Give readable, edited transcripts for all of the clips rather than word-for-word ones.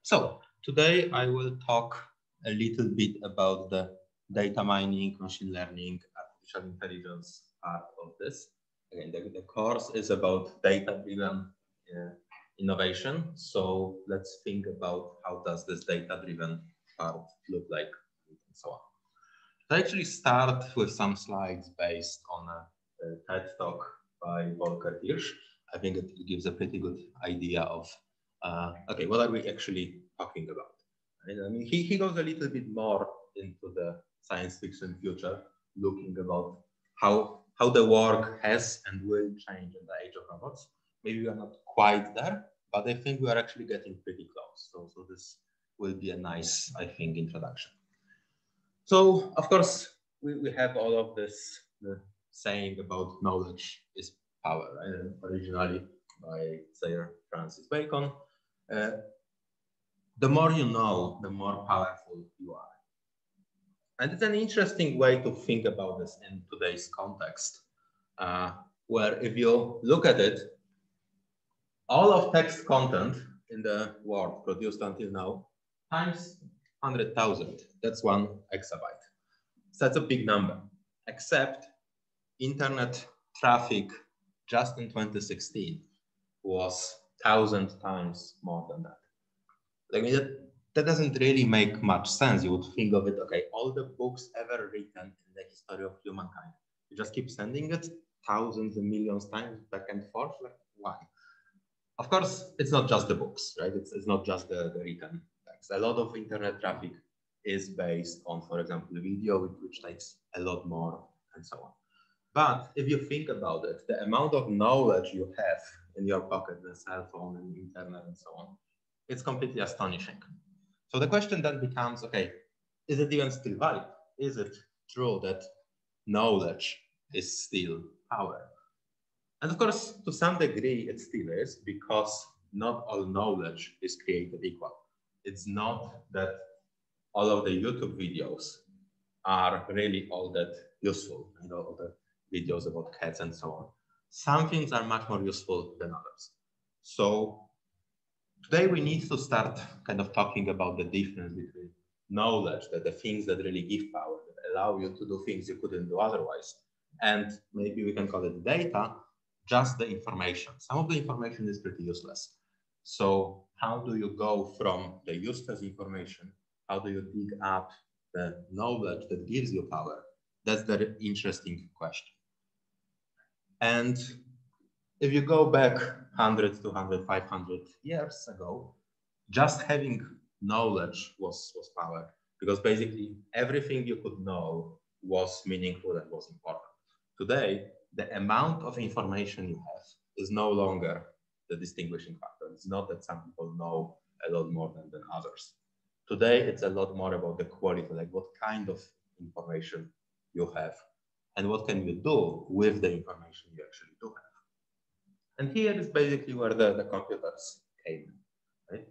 So today I will talk a little bit about the data mining, machine learning, artificial intelligence part of this. Again, the course is about data-driven innovation. So let's think about how does this data-driven part look like and so on. So I actually start with some slides based on a TED talk by Volker Hirsch. I think it gives a pretty good idea of okay, what are we actually talking about? And I mean, he goes a little bit more into the science fiction future, looking about how the work has and will change in the age of robots. Maybe we are not quite there, but I think we are actually getting pretty close. So this will be a nice, I think, introduction. So, of course, we have all of this saying about knowledge is power, right? Originally by Sir Francis Bacon. The more you know, the more powerful you are. And it's an interesting way to think about this in today's context, where if you look at it, all of text content in the world produced until now times 100,000, that's 1 exabyte. So that's a big number, except internet traffic just in 2016 was 1,000 times more than that. I mean, that doesn't really make much sense. You would think of it, okay, all the books ever written in the history of humankind, you just keep sending it thousands and millions times back and forth, like why? Of course, it's not just the books, right? It's not just the written text. A lot of internet traffic is based on, for example, video, which takes a lot more and so on. But if you think about it, the amount of knowledge you have in your pocket, the cell phone and internet and so on, it's completely astonishing. So the question then becomes, okay, is it even still valid? Is it true that knowledge is still power? And of course, to some degree, it still is, because not all knowledge is created equal. It's not that all of the YouTube videos are really all that useful, you know, all the videos about cats and so on. Some things are much more useful than others. So today we need to start kind of talking about the difference between knowledge, that the things that really give power, that allow you to do things you couldn't do otherwise, and maybe we can call it data, just the information. Some of the information is pretty useless. So how do you go from the useless information? How do you dig up the knowledge that gives you power? That's the interesting question. And if you go back 100, 200, 500 years ago, just having knowledge was power, because basically everything you could know was meaningful and was important. Today, the amount of information you have is no longer the distinguishing factor. It's not that some people know a lot more than others. Today, it's a lot more about the quality, like what kind of information you have and what can you do with the information you actually do have. And here is basically where the computers came in, right?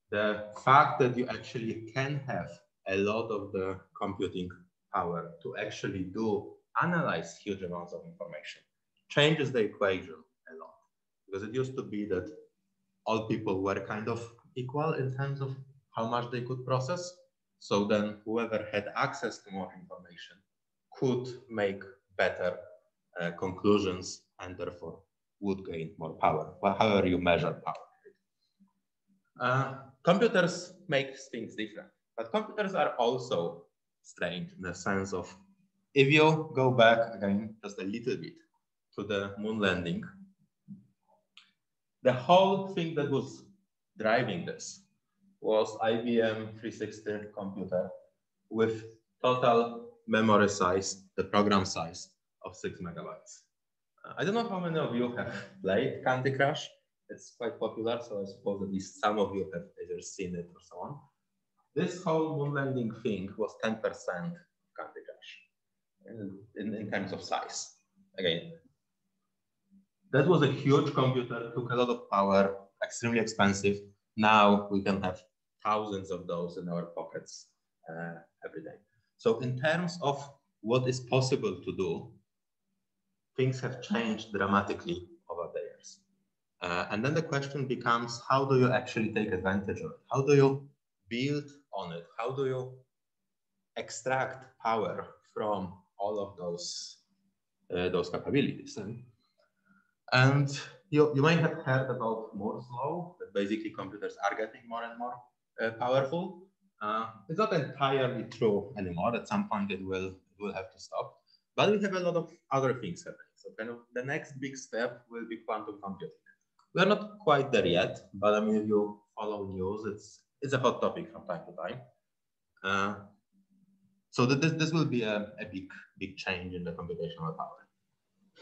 The fact that you actually can have a lot of the computing power to actually analyze huge amounts of information changes the equation a lot. Because it used to be that all people were kind of equal in terms of how much they could process. So then whoever had access to more information could make better conclusions and therefore would gain more power, well, however you measure power. Computers make things different, but computers are also strange in the sense of, if you go back again just a little bit to the moon landing, the whole thing that was driving this was IBM 360 computer with total memory size, the program size of 6 megabytes. I don't know how many of you have played Candy Crush. It's quite popular, so I suppose at least some of you have either seen it or so on. This whole moon landing thing was 10% Candy Crush in terms of size. Again, that was a huge computer, took a lot of power, extremely expensive. Now we can have thousands of those in our pockets every day. So in terms of what is possible to do, things have changed dramatically over the years. And then the question becomes, how do you actually take advantage of it? How do you build on it? How do you extract power from all of those capabilities? And you might have heard about Moore's law, that basically computers are getting more and more powerful. It's not entirely true anymore. At some point it will have to stop. But we have a lot of other things happening. So kind of the next big step will be quantum computing. We're not quite there yet, but I mean, if you follow news, it's a hot topic from time to time. So this will be a big change in the computational power.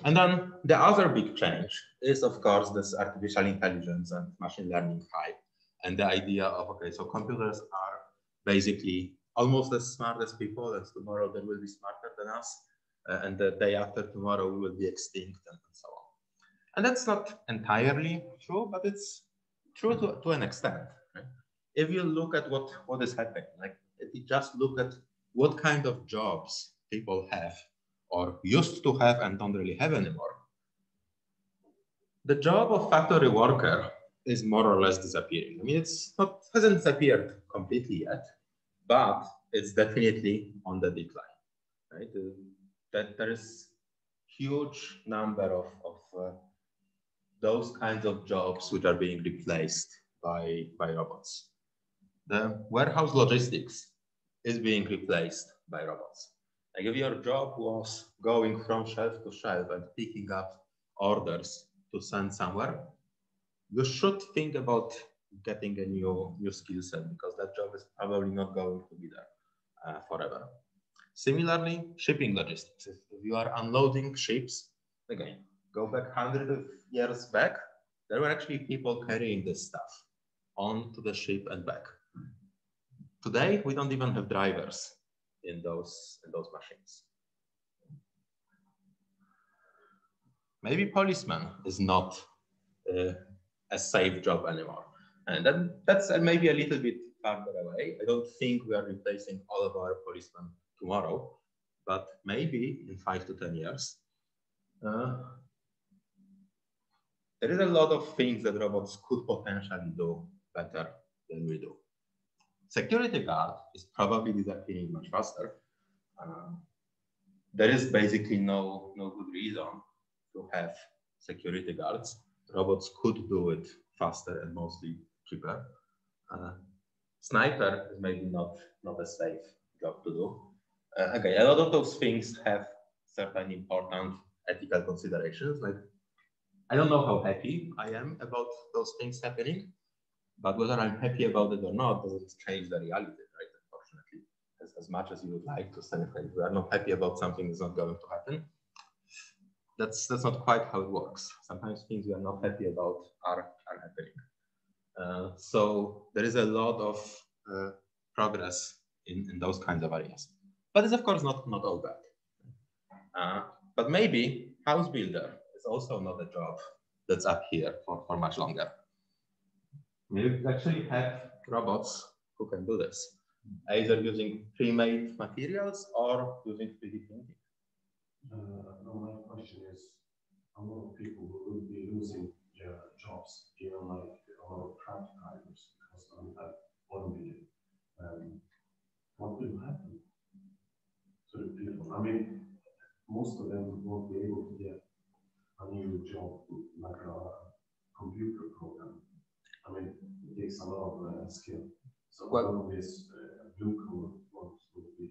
And then the other big change is, of course, this artificial intelligence and machine learning hype, and the idea of, okay, so computers are basically almost as smart as people, and tomorrow they will be smarter than us, and the day after tomorrow we will be extinct, and so on. And that's not entirely true, but it's true to an extent. Right? If you look at what is happening, like if you just look at what kind of jobs people have or used to have and don't really have anymore, the job of factory worker is more or less disappearing. I mean, hasn't disappeared completely yet, but it's definitely on the decline, right? That there is huge number of those kinds of jobs which are being replaced by robots. The warehouse logistics is being replaced by robots. Like if your job was going from shelf to shelf and picking up orders to send somewhere, you should think about getting a new skill set, because that job is probably not going to be there forever. Similarly, shipping logistics. If you are unloading ships, again, go back hundreds of years back, there were actually people carrying this stuff onto the ship and back. Today, we don't even have drivers in those machines. Maybe policeman is not a safe job anymore. And then that's maybe a little bit farther away. I don't think we are replacing all of our policemen tomorrow, but maybe in 5 to 10 years. There is a lot of things that robots could potentially do better than we do. Security guard is probably disappearing much faster. There is basically no good reason to have security guards. Robots could do it faster and mostly cheaper. Sniper is maybe not a safe job to do. Again, a lot of those things have certain important ethical considerations. Like, I don't know how happy I am about those things happening, but whether I'm happy about it or not doesn't change the reality, right? Unfortunately, as much as you would like to say, hey, we are not happy about something that's not going to happen, that's not quite how it works. Sometimes things we are not happy about are happening. So there is a lot of progress in those kinds of areas. But it's of course not all bad. But maybe house builder is also not a job that's up here for much longer. We actually have robots who can do this, either using pre-made materials or using 3D printing. My question is, a lot of people will be losing their jobs, even like a lot of truck drivers, because of that 1 million. What will happen to the people? I mean, most of them won't be able to get a new job like a computer program. I mean, it takes a lot of skill. So a lot of this blue collar ones will be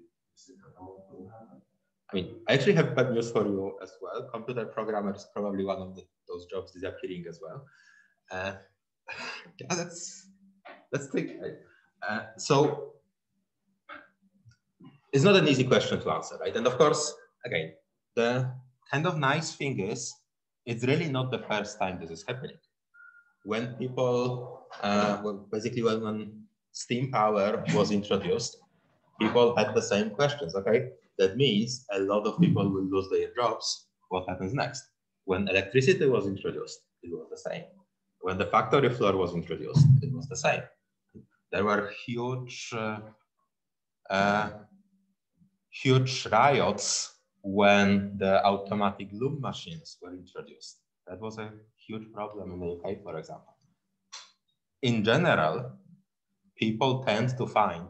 what will happen. I mean, I actually have bad news for you as well. Computer programmer is probably one of those jobs disappearing as well. Yeah, let's take. So it's not an easy question to answer, right? And of course, again, the kind of nice thing is, it's really not the first time this is happening. When people, when steam power was introduced, people had the same questions. Okay, that means a lot of people will lose their jobs. What happens next? When electricity was introduced, it was the same. When the factory floor was introduced, it was the same. There were huge riots when the automatic loom machines were introduced. That was a huge problem in the UK, for example. In general, people tend to find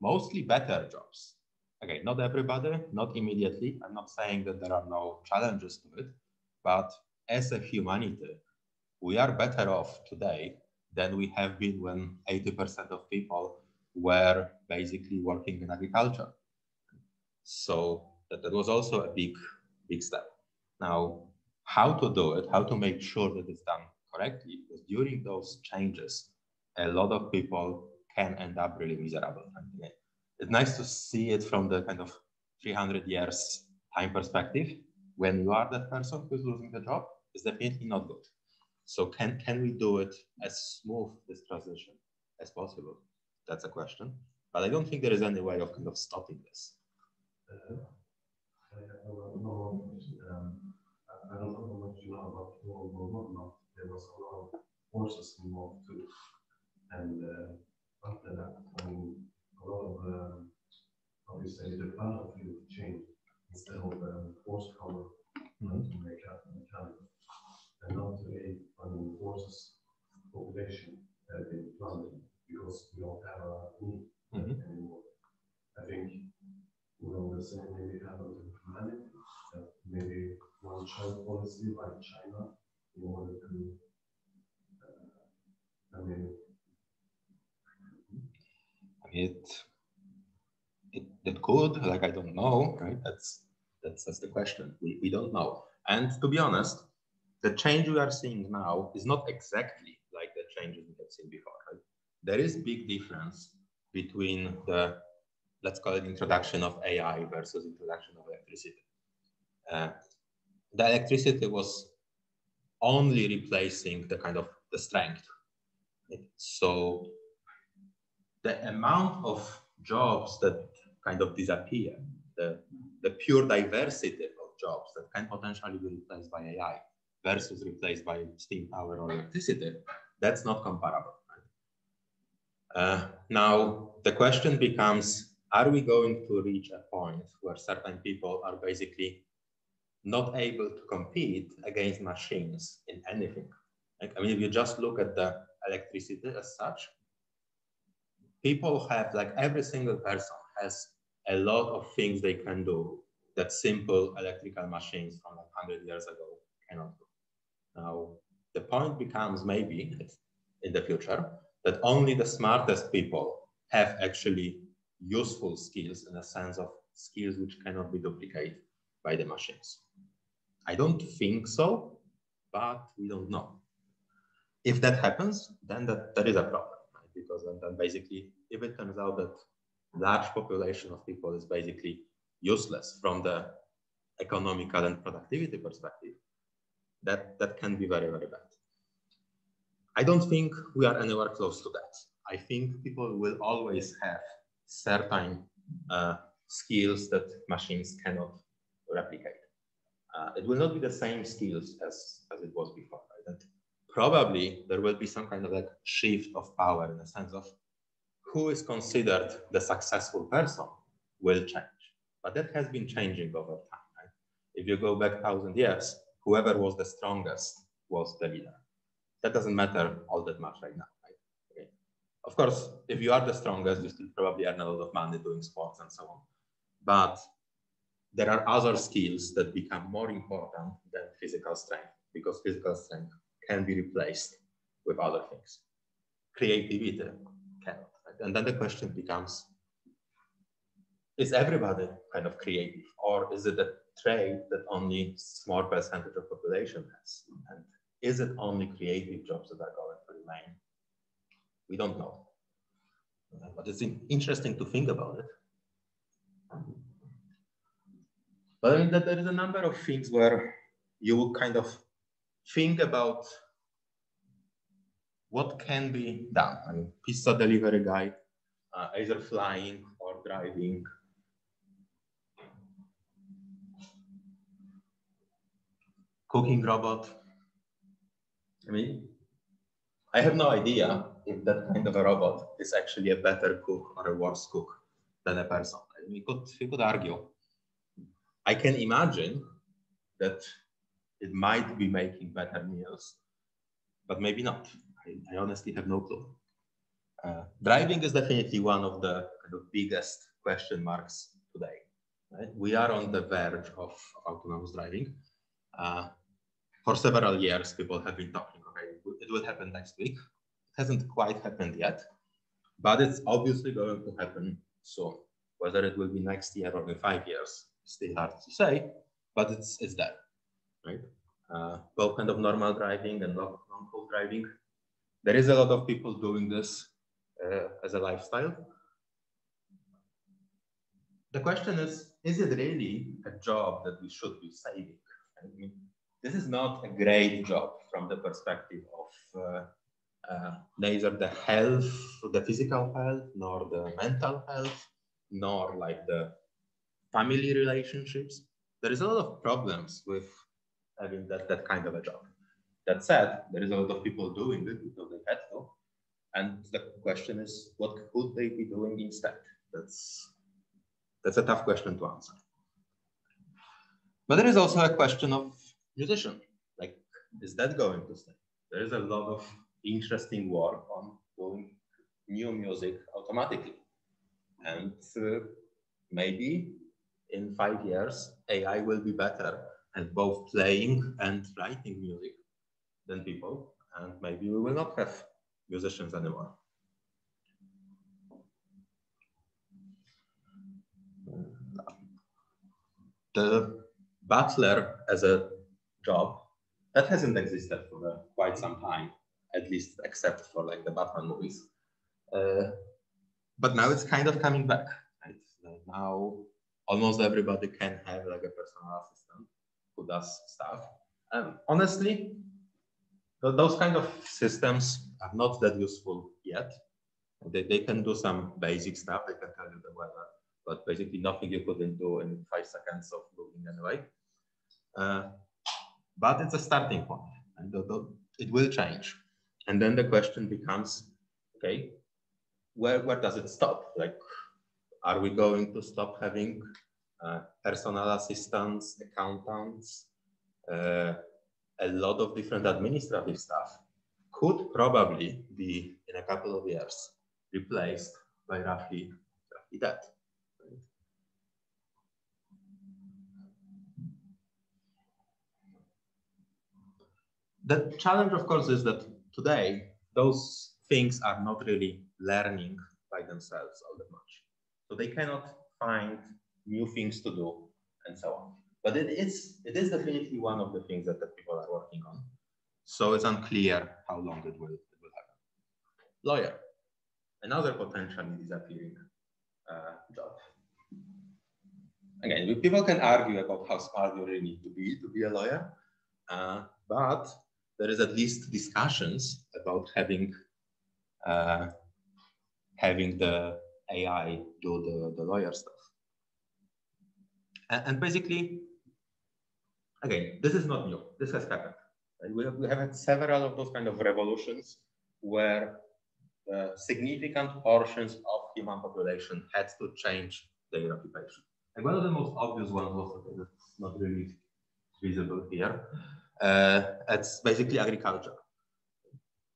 mostly better jobs. Okay, not everybody, not immediately. I'm not saying that there are no challenges to it, but as a humanity, we are better off today than we have been when 80% of people were basically working in agriculture. So that was also a big step. Now, how to do it, how to make sure that it's done correctly, because during those changes, a lot of people can end up really miserable. It's nice to see it from the kind of 300 years time perspective. When you are that person who's losing the job, it's definitely not good. So can we do it as smooth this transition as possible? That's a question. But I don't think there is any way of kind of stopping this. I don't know how much you know about World War I. There was a lot of forces involved too. And after that, I mean, a lot of, how do you say, the battlefield changed. Instead of horsepower, to make up mechanical. And now today, I mean, forces population have been plummeting because we don't have a need anymore. I think, the same maybe happened in humanity, maybe one child policy like China in order to, It could, like, I don't know, right? That's the question. We don't know. And to be honest, the change we are seeing now is not exactly like the changes we have seen before, right? There is big difference between the, let's call it, introduction of AI versus introduction of electricity. The electricity was only replacing the kind of the strength. So the amount of jobs that kind of disappear, the pure diversity of jobs that can potentially be replaced by AI versus replaced by steam power or electricity, that's not comparable. Right? Now, the question becomes, are we going to reach a point where certain people are basically not able to compete against machines in anything? Like, I mean, if you just look at the electricity as such, people have, like, every single person has a lot of things they can do that simple electrical machines from like 100 years ago cannot do. Now, the point becomes maybe in the future that only the smartest people have actually useful skills, in a sense of skills which cannot be duplicated by the machines. I don't think so, but we don't know. If that happens, then that is a problem, right? Because then basically, if it turns out that large population of people is basically useless from the economical and productivity perspective, that can be very, very bad. I don't think we are anywhere close to that. I think people will always have certain skills that machines cannot replicate. It will not be the same skills as it was before, right? And probably there will be some kind of like shift of power, in the sense of who is considered the successful person will change. But that has been changing over time, right? If you go back 1,000 years, whoever was the strongest was the leader. That doesn't matter all that much right now, right? Okay. Of course, if you are the strongest, you still probably earn a lot of money doing sports and so on. But there are other skills that become more important than physical strength, because physical strength can be replaced with other things. Creativity cannot. Right? And then the question becomes, is everybody kind of creative, or is it a trait that only small percentage of population has? And is it only creative jobs that are going to remain? We don't know. But it's interesting to think about it. But I mean, that there is a number of things where you kind of think about what can be done. I mean, pizza delivery guy, either flying or driving. Cooking robot. I mean, I have no idea if that kind of a robot is actually a better cook or a worse cook than a person. We could argue. I can imagine that it might be making better meals but maybe not. I honestly have no clue. Driving is definitely one of the kind of biggest question marks today. Right? We are on the verge of autonomous driving. For several years, people have been talking, okay, it will happen next week. It hasn't quite happened yet, but it's obviously going to happen soon. Whether it will be next year or in 5 years, still hard to say, but it's there, right? Both kind of normal driving and long-haul driving. There is a lot of people doing this as a lifestyle. The question is it really a job that we should be saving? I mean, this is not a great job from the perspective of neither the health, the physical health, nor the mental health, nor like the family relationships. There is a lot of problems with having that kind of a job. That said, there is a lot of people doing it because they had to. And the question is, what could they be doing instead? That's a tough question to answer. But there is also a question of musician. Like, is that going to stay? There is a lot of interesting work on doing new music automatically. And maybe in 5 years, AI will be better at both playing and writing music than people. And maybe we will not have musicians anymore. The butler as a job, that hasn't existed for quite some time, at least except for like the Batman movies. But now it's kind of coming back. Right? Now almost everybody can have like a personal assistant who does stuff. And honestly, those kind of systems are not that useful yet. They can do some basic stuff. They can tell you the weather, but basically nothing you couldn't do in 5 seconds of moving anyway. But it's a starting point, and it will change. And then the question becomes, okay, where does it stop? Like, are we going to stop having personal assistants, accountants, a lot of different administrative stuff could probably be in a couple of years replaced by roughly that. The challenge, of course, is that today those things are not really learning by themselves all that much. So they cannot find new things to do and so on. But it is definitely one of the things that people are working on. So it's unclear how long it will happen. Lawyer, another potentially disappearing job. Again, people can argue about how smart you really need to be a lawyer, but there is at least discussions about having the AI do the lawyer stuff. And basically, again, this is not new. This has happened. Right? We have had several of those kind of revolutions where significant portions of human population had to change their occupation. And one of the most obvious ones was, it's not really visible here, it's basically agriculture.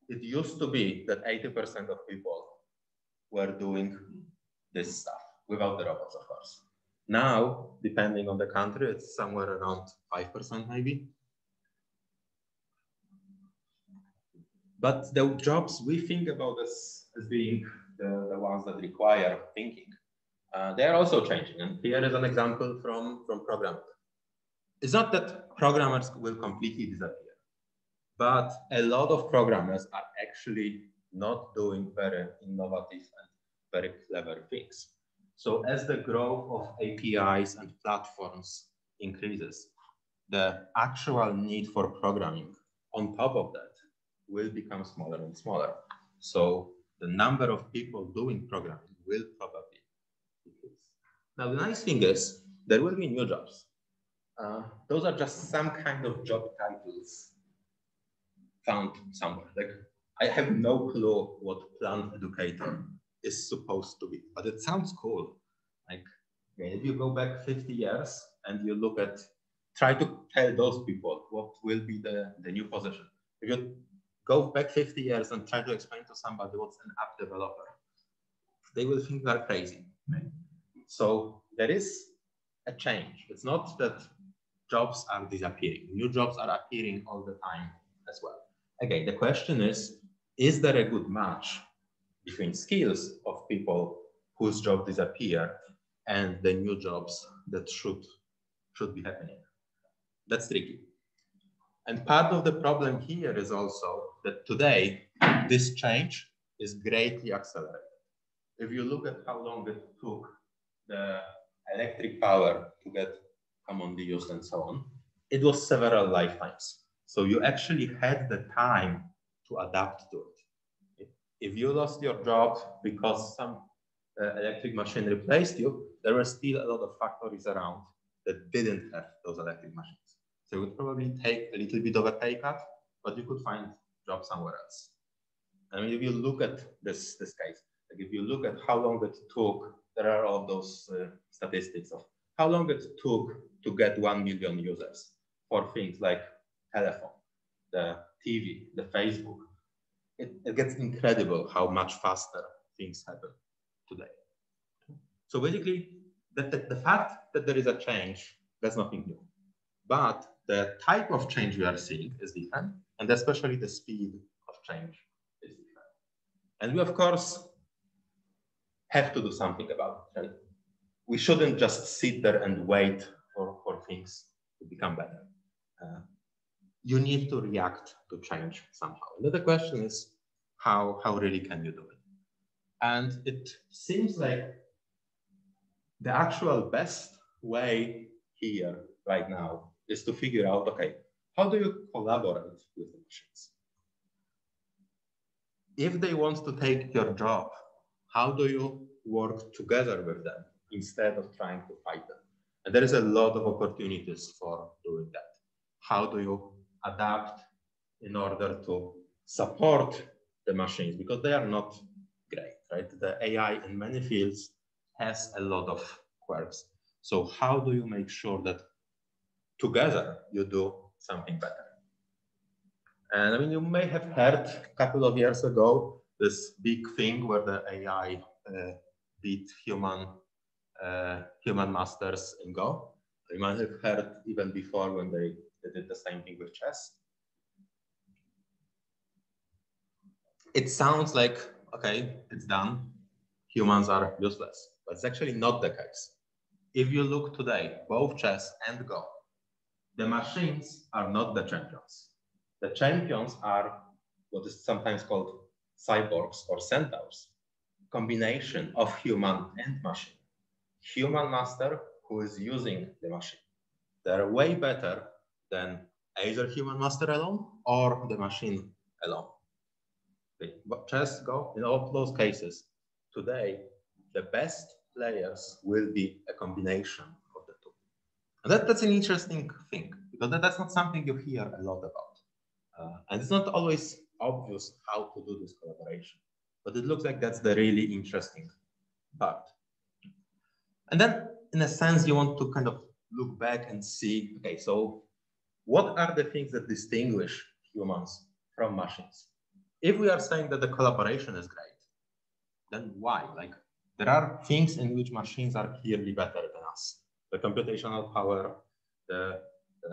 It used to be that 80% of people were doing this stuff without the robots, of course. Now, depending on the country, it's somewhere around 5% maybe. But the jobs we think about as being the ones that require thinking, they are also changing. And here is an example from programming. It's not that programmers will completely disappear, but a lot of programmers are actually not doing very innovative and very clever things. So as the growth of APIs and platforms increases, the actual need for programming on top of that will become smaller and smaller. So the number of people doing programming will probably decrease. Now, the nice thing is there will be new jobs. Those are just some kind of job titles found somewhere. Like, I have no clue what plant educator is supposed to be, but it sounds cool. Like, if you go back 50 years and you try to tell those people what will be the new position. If you go back 50 years and try to explain to somebody what's an app developer, they will think they're crazy. Right? So there is a change. It's not that jobs are disappearing. New jobs are appearing all the time as well. Again, the question is there a good match between skills of people whose job disappeared and the new jobs that should be happening? That's tricky. And part of the problem here is also that today, this change is greatly accelerated. If you look at how long it took the electric power to get commonly used and so on, it was several lifetimes. So you actually had the time to adapt to it. If you lost your job because some electric machine replaced you, there were still a lot of factories around that didn't have those electric machines. So it would probably take a little bit of a pay cut, but you could find a job somewhere else. I mean, if you look at this case, like if you look at how long it took, there are all those statistics of how long it took to get 1 million users for things like telephone, the TV, the Facebook. It gets incredible how much faster things happen today. So basically, the fact that there is a change, that's nothing new. But the type of change we are seeing is different, and especially the speed of change is different. And we, of course, have to do something about it. Right? We shouldn't just sit there and wait for things to become better. You need to react to change somehow. And the question is, how really can you do it? And it seems like the actual best way here right now is to figure out, okay, how do you collaborate with the machines? If they want to take your job, how do you work together with them instead of trying to fight them? And there is a lot of opportunities for doing that. How do you adapt in order to support the machines? Because they are not great, right? The AI in many fields has a lot of quirks. So how do you make sure that together you do something better? And I mean, you may have heard a couple of years ago this big thing where the AI beat human masters in Go. You might have heard even before when they did the same thing with chess. It sounds like, okay, it's done. Humans are useless, but it's actually not the case. If you look today, both chess and Go, the machines are not the champions. The champions are what is sometimes called cyborgs or centaurs, combination of human and machine. Human master who is using the machine. They're way better than either human master alone or the machine alone. But chess, Go, in all those cases, today, the best players will be a combination of the two. And that's an interesting thing, because that's not something you hear a lot about. And it's not always obvious how to do this collaboration, but it looks like that's the really interesting part. And then, in a sense, you want to kind of look back and see, okay, so what are the things that distinguish humans from machines? If we are saying that the collaboration is great, then why? Like, there are things in which machines are clearly better than us. The computational power, the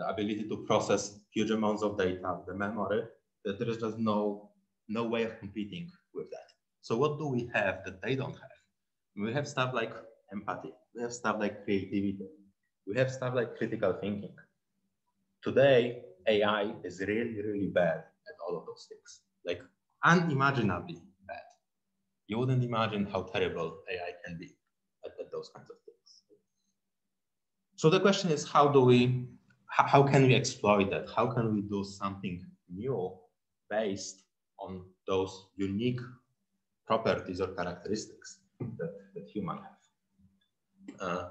ability to process huge amounts of data, the memory, that there is just no way of competing with that. So what do we have that they don't have? We have stuff like empathy. We have stuff like creativity. We have stuff like critical thinking. Today, AI is really, really bad at all of those things, like unimaginably bad. You wouldn't imagine how terrible AI can be at those kinds of things. So the question is, how can we exploit that? How can we do something new based on those unique properties or characteristics that humans have?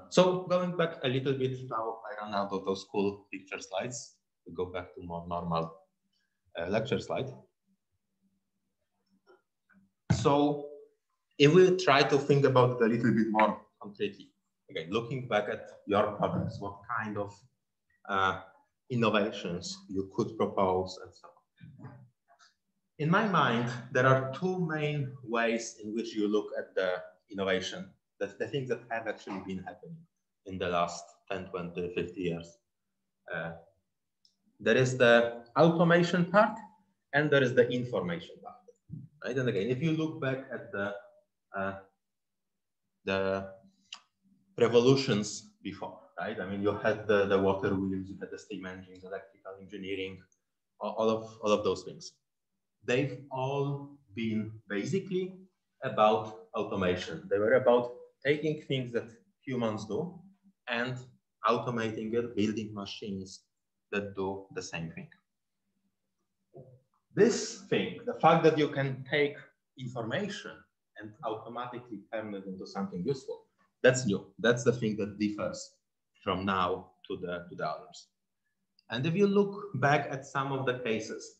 So going back a little bit now, I ran out of those cool picture slides. We go back to more normal lecture slide. So if we try to think about it a little bit more concretely, again, looking back at your products, what kind of innovations you could propose and so on. In my mind, there are two main ways in which you look at the innovation, the things that have actually been happening in the last 10, 20, 50 years. There is the automation part and there is the information part, right? And again, if you look back at the revolutions before, right? I mean, you had the water wheels, you had the steam engines, electrical engineering, all of those things. They've all been basically about automation. They were about taking things that humans do and automating it, building machines that do the same thing. This thing, the fact that you can take information and automatically turn it into something useful, that's new. That's the thing that differs from now to the others. And if you look back at some of the cases,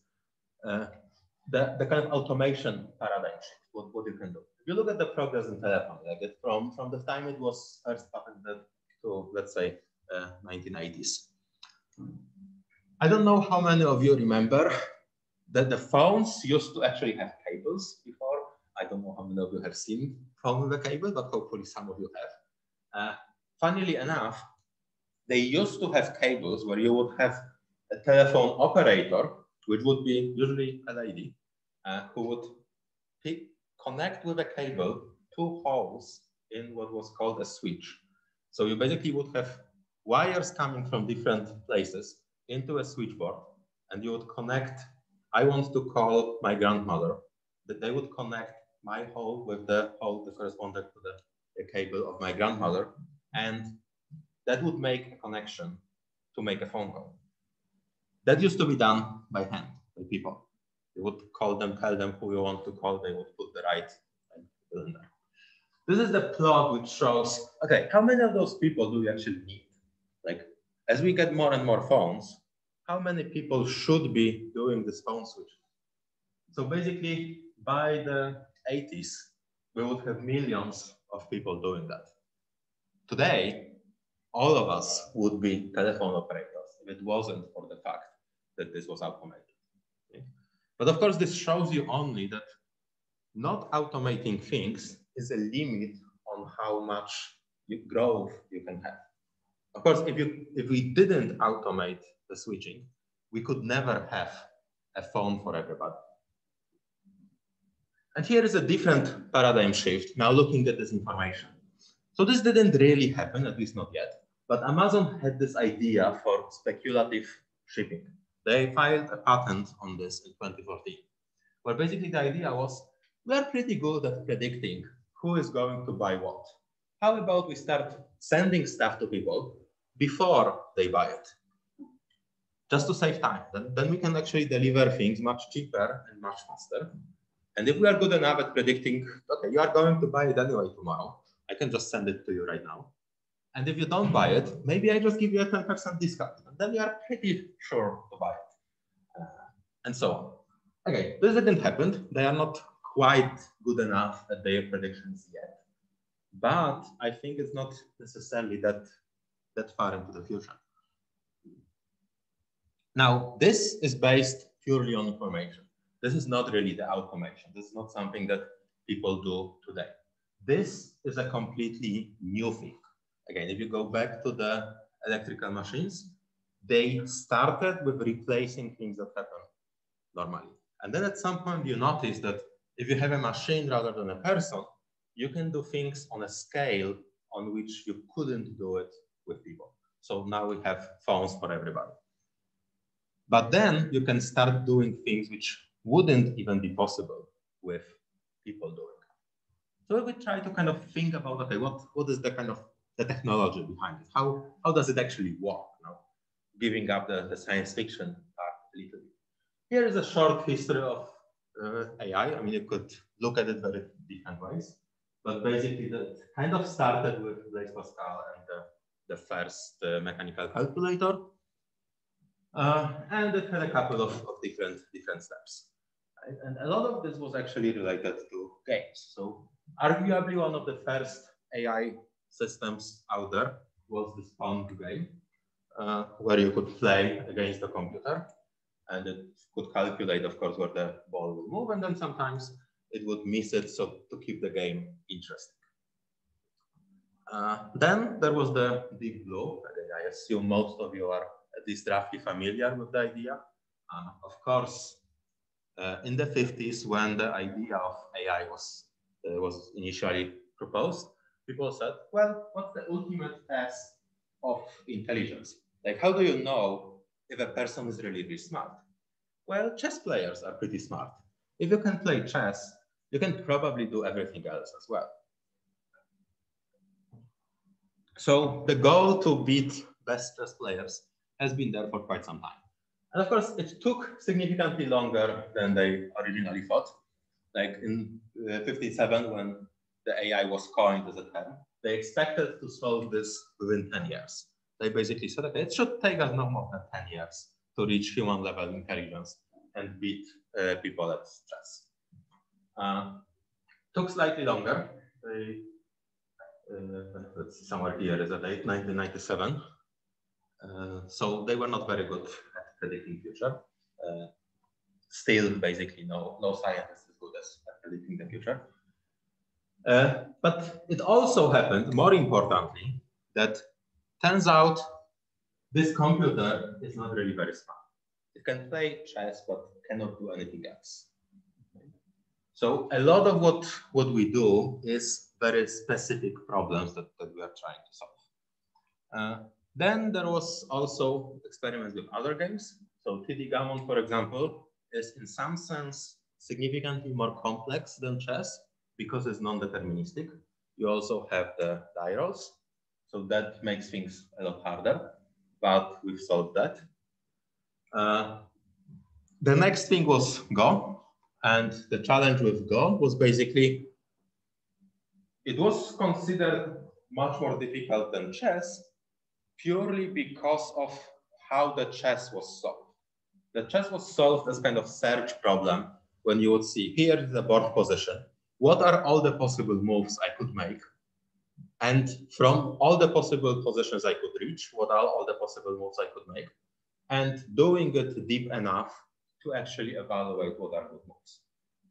the kind of automation paradigm shift, what you can do. If you look at the progress in telephony, like it from the time it was first patented to, let's say, 1980s. I don't know how many of you remember that the phones used to actually have cables before. I don't know how many of you have seen phone with a cable, but hopefully some of you have. Funnily enough, they used to have cables where you would have a telephone operator, which would be usually a lady, who would connect with a cable two holes in what was called a switch. So you basically would have wires coming from different places into a switchboard, and you would connect, I want to call my grandmother, that they would connect my hole with the hole that corresponded to the cable of my grandmother, and that would make a connection to make a phone call. That used to be done by hand, by people. You would call them, tell them who you want to call, they would put the right people in there. This is the plot which shows, okay, how many of those people do we actually need? Like, as we get more and more phones, how many people should be doing this phone switch? So basically, by the 80s, we would have millions of people doing that. Today, all of us would be telephone operators if it wasn't for the fact that this was automated. Okay? But of course, this shows you only that not automating things is a limit on how much growth you can have. Of course, if we didn't automate the switching, we could never have a phone for everybody. And here is a different paradigm shift, now looking at this information. So this didn't really happen, at least not yet, but Amazon had this idea for speculative shipping. They filed a patent on this in 2014, where basically the idea was, we're pretty good at predicting who is going to buy what. How about we start sending stuff to people before they buy it, just to save time. Then we can actually deliver things much cheaper and much faster. And if we are good enough at predicting, okay, you are going to buy it anyway tomorrow, I can just send it to you right now. And if you don't buy it, maybe I just give you a 10% discount. And then you are pretty sure to buy it. And so on. Okay, this didn't happen. They are not quite good enough at their predictions yet. But I think it's not necessarily that far into the future. Now, this is based purely on information. This is not really the automation. This is not something that people do today. This is a completely new thing. Again, if you go back to the electrical machines, they started with replacing things that happen normally. And then at some point you notice that if you have a machine rather than a person, you can do things on a scale on which you couldn't do it with people. So now we have phones for everybody. But then you can start doing things which wouldn't even be possible with people doing. So we try to kind of think about, okay, what is the kind of the technology behind it? How does it actually work? You know, giving up the science fiction part a little bit. Here is a short history of AI. I mean, you could look at it very different ways, but basically that kind of started with Blaise Pascal and the first mechanical calculator. And it had a couple of different steps. Right? And a lot of this was actually related to games. So arguably one of the first AI systems out there was this Pong game, where you could play against the computer. and it could calculate, of course, where the ball will move, and then sometimes it would miss it, so to keep the game interesting. Then there was the Deep Blue. I assume most of you are at least roughly familiar with the idea. Of course, in the 50s, when the idea of AI was initially proposed, people said, well, what's the ultimate test of intelligence? Like, how do you know if a person is really, really smart? Well, chess players are pretty smart. If you can play chess, you can probably do everything else as well. So the goal to beat best chess players has been there for quite some time. And of course, it took significantly longer than they originally thought. Like in 57, when the AI was coined as a term, they expected to solve this within 10 years. They basically said, okay, it should take us no more than 10 years to reach human level intelligence and beat people at chess. Took slightly longer. Let's somewhere here is a date, 1997. So they were not very good at predicting future. Still, basically, no scientist is good at predicting the future. But it also happened, more importantly, that turns out this computer is not really very smart. It can play chess, but cannot do anything else. So a lot of what we do is very specific problems that we are trying to solve. Then there was also experiments with other games. So TD Gammon, for example, is in some sense significantly more complex than chess because it's non-deterministic. You also have the die rolls, so that makes things a lot harder, but we've solved that. The next thing was Go, and the challenge with Go was basically, it was considered much more difficult than chess purely because of how the chess was solved. The chess was solved as kind of search problem when you would see, here is the board position. What are all the possible moves I could make? And from all the possible positions I could reach, what are all the possible moves I could make? And doing it deep enough to actually evaluate what are good moves.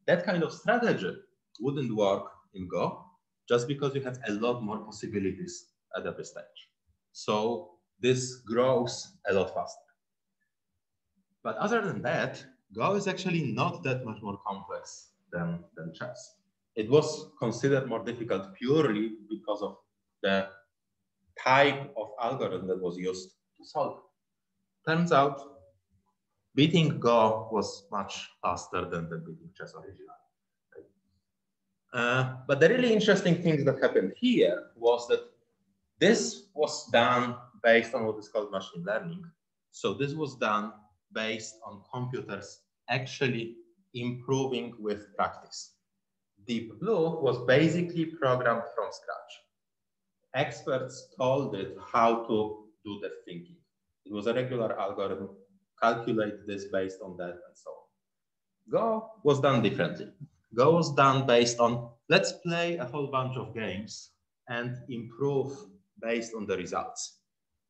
That kind of strategy wouldn't work in Go just because you have a lot more possibilities at every stage. So this grows a lot faster. But other than that, Go is actually not that much more complex than chess. It was considered more difficult purely because of the type of algorithm that was used to solve it. Turns out, beating Go was much faster than beating chess originally. But the really interesting thing that happened here was that this was done based on what is called machine learning. So this was done based on computers actually improving with practice. Deep Blue was basically programmed from scratch. Experts told it how to do the thinking. It was a regular algorithm, calculate this based on that, and so on. Go was done differently. Go was done based on, let's play a whole bunch of games and improve based on the results.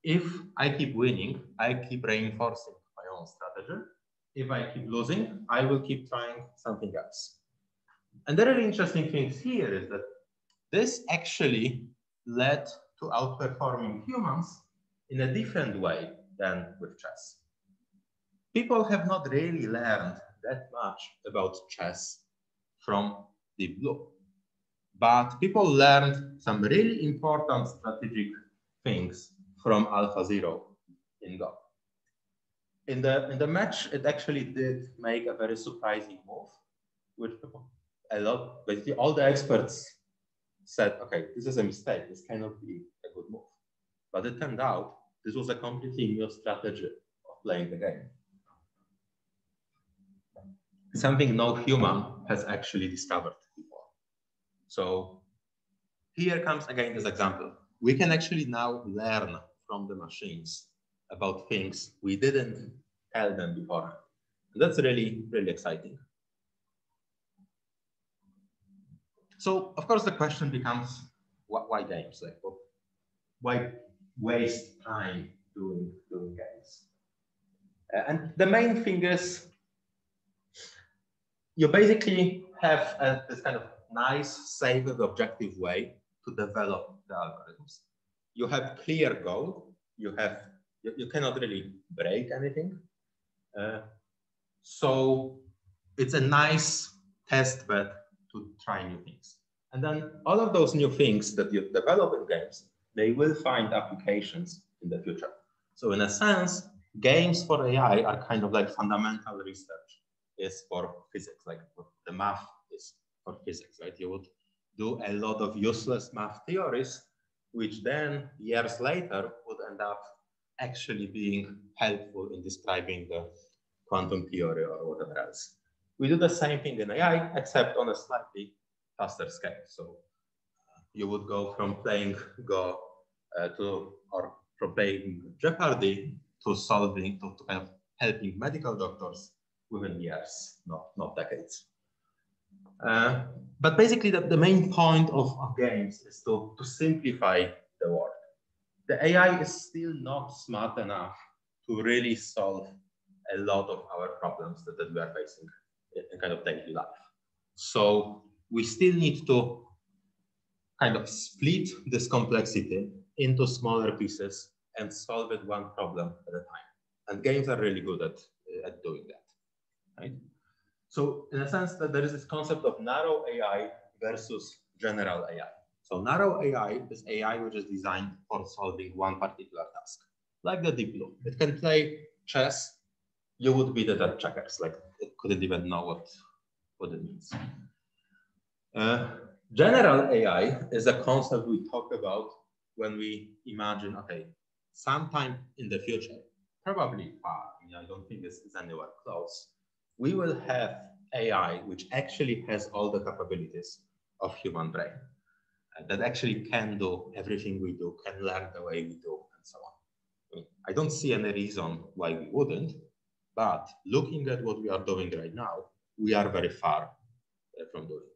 If I keep winning, I keep reinforcing my own strategy. If I keep losing, I will keep trying something else. And the really interesting thing here is that this actually led to outperforming humans in a different way than with chess. People have not really learned that much about chess from Deep Blue, but people learned some really important strategic things from AlphaZero in Go. In the match, it actually did make a very surprising move, which basically all the experts said, okay, this is a mistake, this cannot be a good move. But it turned out this was a completely new strategy of playing the game. Something no human has actually discovered before. So here comes again this example. We can actually now learn from the machines about things we didn't tell them before. And that's really, really exciting. So of course the question becomes, why games? Like, why waste time doing games? And the main thing is you basically have this kind of nice, safe, and objective way to develop the algorithms. You have clear goal. You cannot really break anything. So it's a nice test bed to try new things. And then all of those new things that you develop in games, they will find applications in the future. So in a sense, games for AI are kind of like fundamental research is for physics, like the math is for physics, right? You would do a lot of useless math theories, which then years later would end up actually being helpful in describing the quantum theory or whatever else. We do the same thing in AI, except on a slightly faster scale. So you would go from playing Go or from playing Jeopardy to solving, to kind of helping medical doctors within years, not decades. But basically, the main point of games is to simplify the world. The AI is still not smart enough to really solve a lot of our problems that we are facing in kind of daily life. So we still need to kind of split this complexity into smaller pieces and solve it one problem at a time. And games are really good at doing that, right? So in a sense that there is this concept of narrow AI versus general AI. So narrow AI is AI which is designed for solving one particular task, like the Deep Blue. It can play chess. You would beat it at checkers, like it couldn't even know what it means. General AI is a concept we talk about when we imagine, okay, sometime in the future, probably far, I don't think it's anywhere close, we will have AI which actually has all the capabilities of human brain, that actually can do everything we do, can learn the way we do, and so on. I don't see any reason why we wouldn't, but looking at what we are doing right now, we are very far from doing it.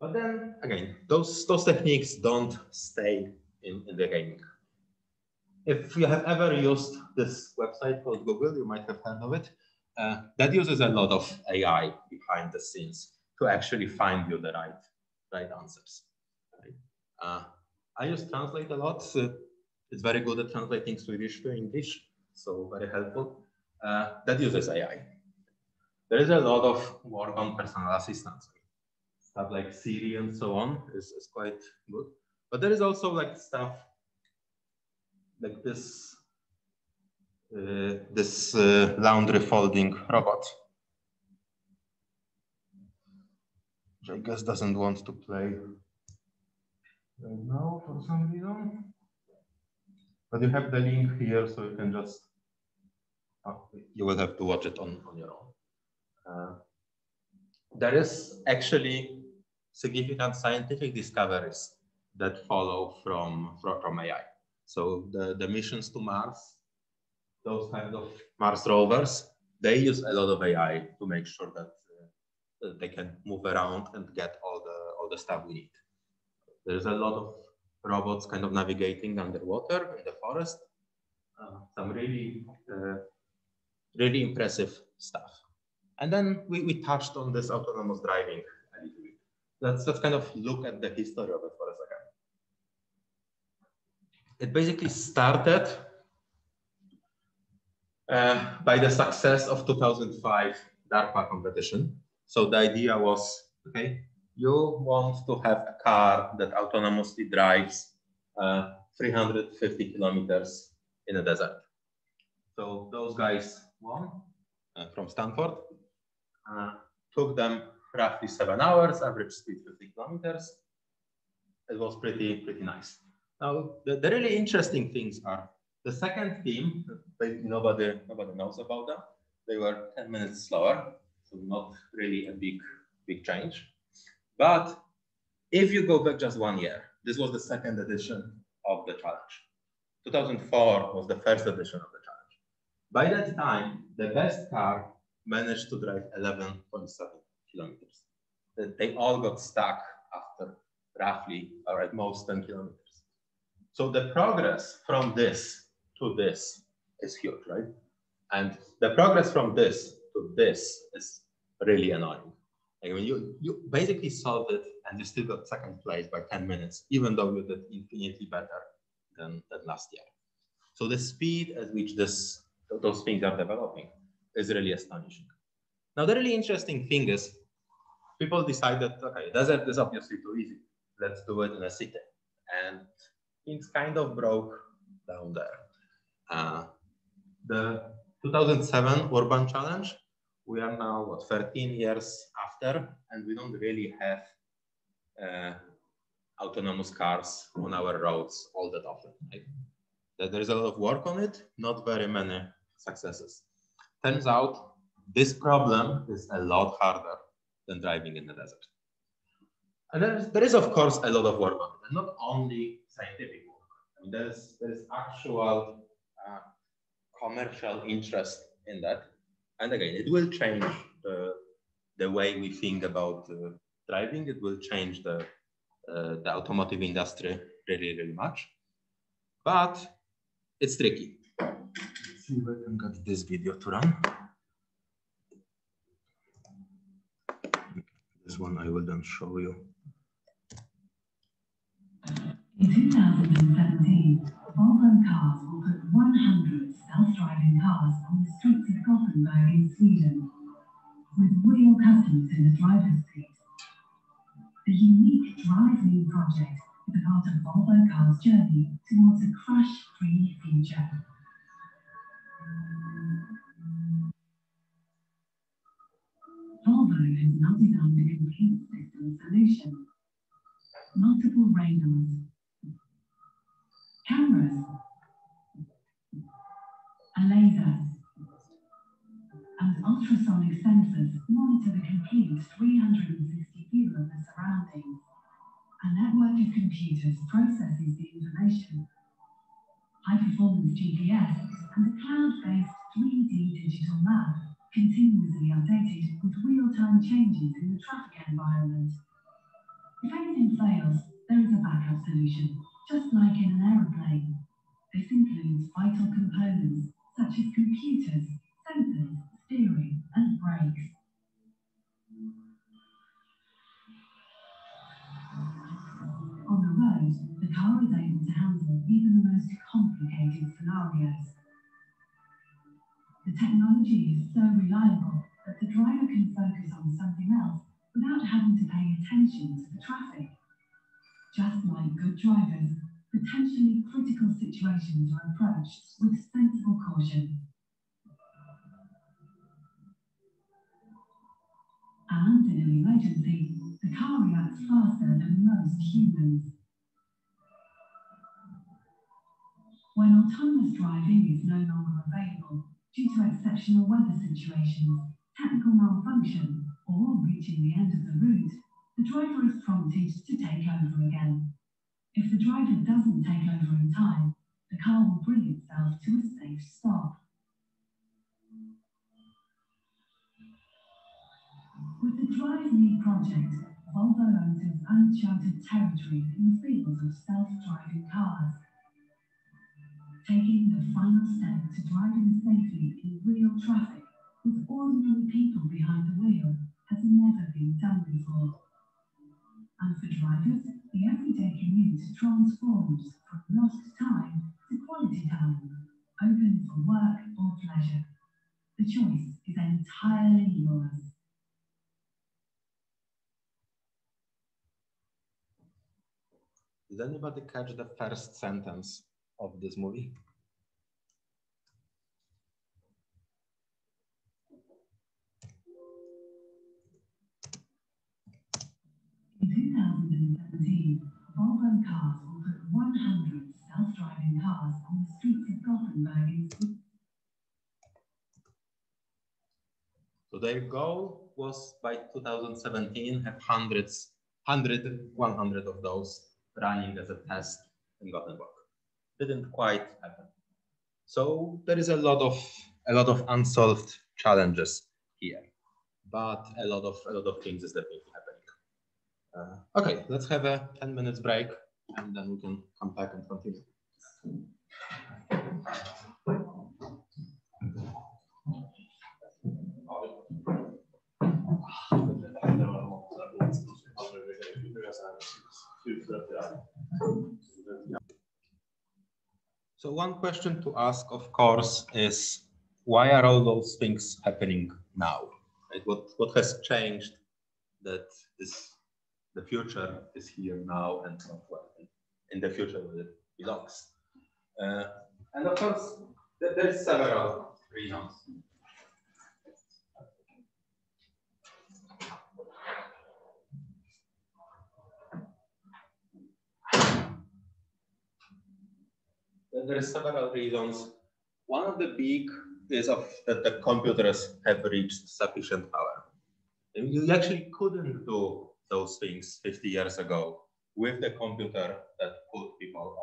But then again, those techniques don't stay in the gaming. If you have ever used this website called Google, you might have heard of it. That uses a lot of AI behind the scenes to actually find you the right answers. Right? I use Translate a lot. It's very good at translating Swedish to English, so very helpful. That uses AI. There is a lot of work on personal assistants. Stuff like Siri and so on is quite good. But there is also like stuff like this laundry folding robot, which I guess doesn't want to play right now for some reason. But you have the link here, so you can just, you will have to watch it on your own. There is actually significant scientific discoveries that follow from AI. So the missions to Mars, those kind of Mars rovers, they use a lot of AI to make sure that they can move around and get all the stuff we need. There's a lot of robots kind of navigating underwater in the forest. Some really impressive stuff. And then we touched on this autonomous driving a little bit. Let's kind of look at the history of it for a second. It basically started by the success of 2005 DARPA competition. So the idea was, okay, you want to have a car that autonomously drives 350 kilometers in a desert. So those guys won from Stanford. Took them roughly 7 hours, average speed 50 kilometers. It was pretty nice. Now, the really interesting things are the second team, nobody knows about them. They were 10 minutes slower, so not really a big change. But if you go back just 1 year, this was the second edition of the challenge. 2004 was the first edition of the challenge. By that time, the best car managed to drive 11.7 kilometers. They all got stuck after roughly, or at most 10 kilometers. So the progress from this to this is huge, right? And the progress from this to this is really annoying. Like when you basically solved it and you still got second place by 10 minutes, even though you did infinitely better than last year. So the speed at which those things are developing is really astonishing. Now, the really interesting thing is people decided, okay, desert is obviously too easy. Let's do it in a city. And things kind of broke down there. The 2007 Urban Challenge, we are now, what, 13 years after, and we don't really have autonomous cars on our roads all that often. Right? There is a lot of work on it, not very many successes. Turns out this problem is a lot harder than driving in the desert. And there is of course a lot of work on it, and not only scientific work. I mean, there's actual commercial interest in that. And again, it will change the way we think about driving. It will change the automotive industry really, really much. But it's tricky. Let's see if I can get this video to run. This one I will then show you. In 2017, Volvo Cars will put 100 self-driving cars on the streets of Gothenburg in Sweden, with real customers in the driver's seat. The unique Drive Me project is a part of Volvo Cars' journey towards a crash-free future. Volvo has now designed a complete system solution. Multiple radars, cameras, a laser, and ultrasonic sensors monitor the complete 360 view of the surroundings. A network of computers processes the information. High-performance GPS and a cloud-based 3D digital map continuously updated with real-time changes in the traffic environment. If anything fails, there is a backup solution, just like in an aeroplane. This includes vital components such as computers, sensors, steering, and brakes. On the road, the car is able to handle even the most complicated scenarios. The technology is so reliable that the driver can focus on something else without having to pay attention to the traffic. Just like good drivers, potentially critical situations are approached with sensible caution. And in an emergency, the car reacts faster than most humans. When autonomous driving is no longer available due to exceptional weather situations, technical malfunction, or reaching the end of the route, the driver is prompted to take over again. If the driver doesn't take over in time, the car will bring itself to a safe stop. With the Drive Me project, Volvo enters uncharted territory in the field of self-driving cars. Taking the final step to driving safely in real traffic with ordinary people behind the wheel has never been done before. And for drivers, the everyday commute transforms from lost time to quality time, open for work or pleasure. The choice is entirely yours. Did anybody catch the first sentence of this movie? In 2017, Volvo Cars will put 100 self-driving cars on the streets of Gothenburg in Sweden. So their goal was by 2017 have 100 of those running as a test in Gothenburg. Didn't quite happen. So there is a lot of unsolved challenges here, but a lot of things is definitely happening. Okay, let's have a 10 minutes break and then we can come back and continue. So one question to ask, of course, is why are all those things happening now? Right? What has changed that the future is here now and not well in the future where it belongs? And of course, there is several reasons. There are several reasons. One of the big is that the computers have reached sufficient power. And you actually couldn't do those things 50 years ago with the computer that put people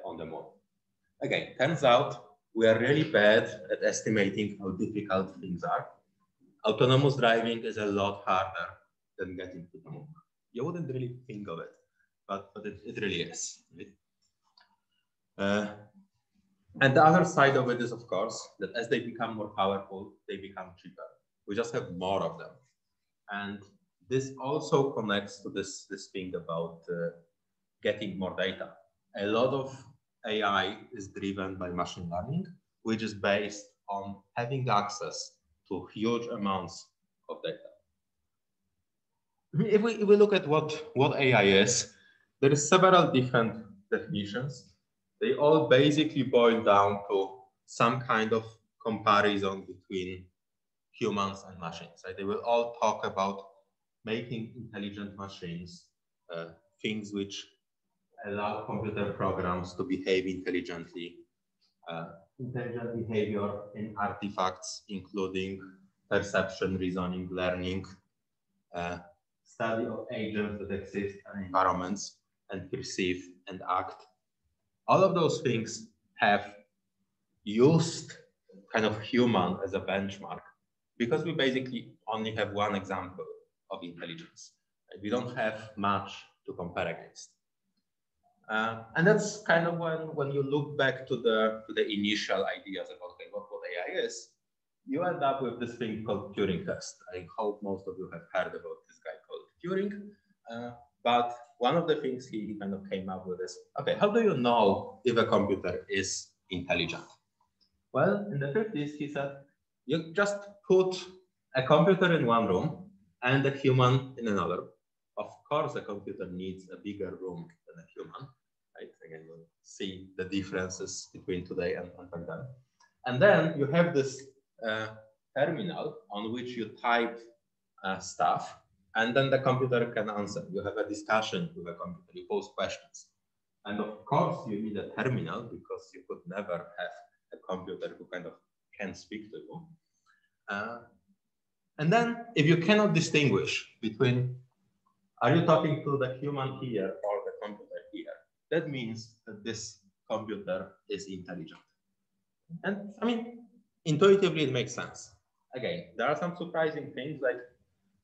on the moon. Again, turns out we are really bad at estimating how difficult things are. Autonomous driving is a lot harder than getting to the moon. You wouldn't really think of it, but it really is. And the other side of it is, of course, that as they become more powerful, they become cheaper. We just have more of them. And this also connects to this thing about getting more data. A lot of AI is driven by machine learning, which is based on having access to huge amounts of data. If we look at what AI is, there are several different definitions. They all basically boil down to some kind of comparison between humans and machines. Right? They will all talk about making intelligent machines, things which allow computer programs to behave intelligently, intelligent behavior in artifacts, including perception, reasoning, learning, study of agents that exist in environments and perceive and act. All of those things have used kind of human as a benchmark because we basically only have one example of intelligence. We don't have much to compare against. And that's kind of when you look back to the initial ideas about okay, what AI is, you end up with this thing called Turing test. I hope most of you have heard about this guy called Turing. But one of the things he kind of came up with is, okay, how do you know if a computer is intelligent? Well, in the 50s, he said, you just put a computer in one room and a human in another. Of course, a computer needs a bigger room than a human. Right? Again, we'll see the differences between today and back then. And then you have this terminal on which you type stuff, and then the computer can answer. You have a discussion with a computer, you pose questions. And of course, you need a terminal because you could never have a computer who kind of can speak to you. And then if you cannot distinguish between, are you talking to the human here or the computer here? That means that this computer is intelligent. And I mean, intuitively, it makes sense. Again, there are some surprising things, like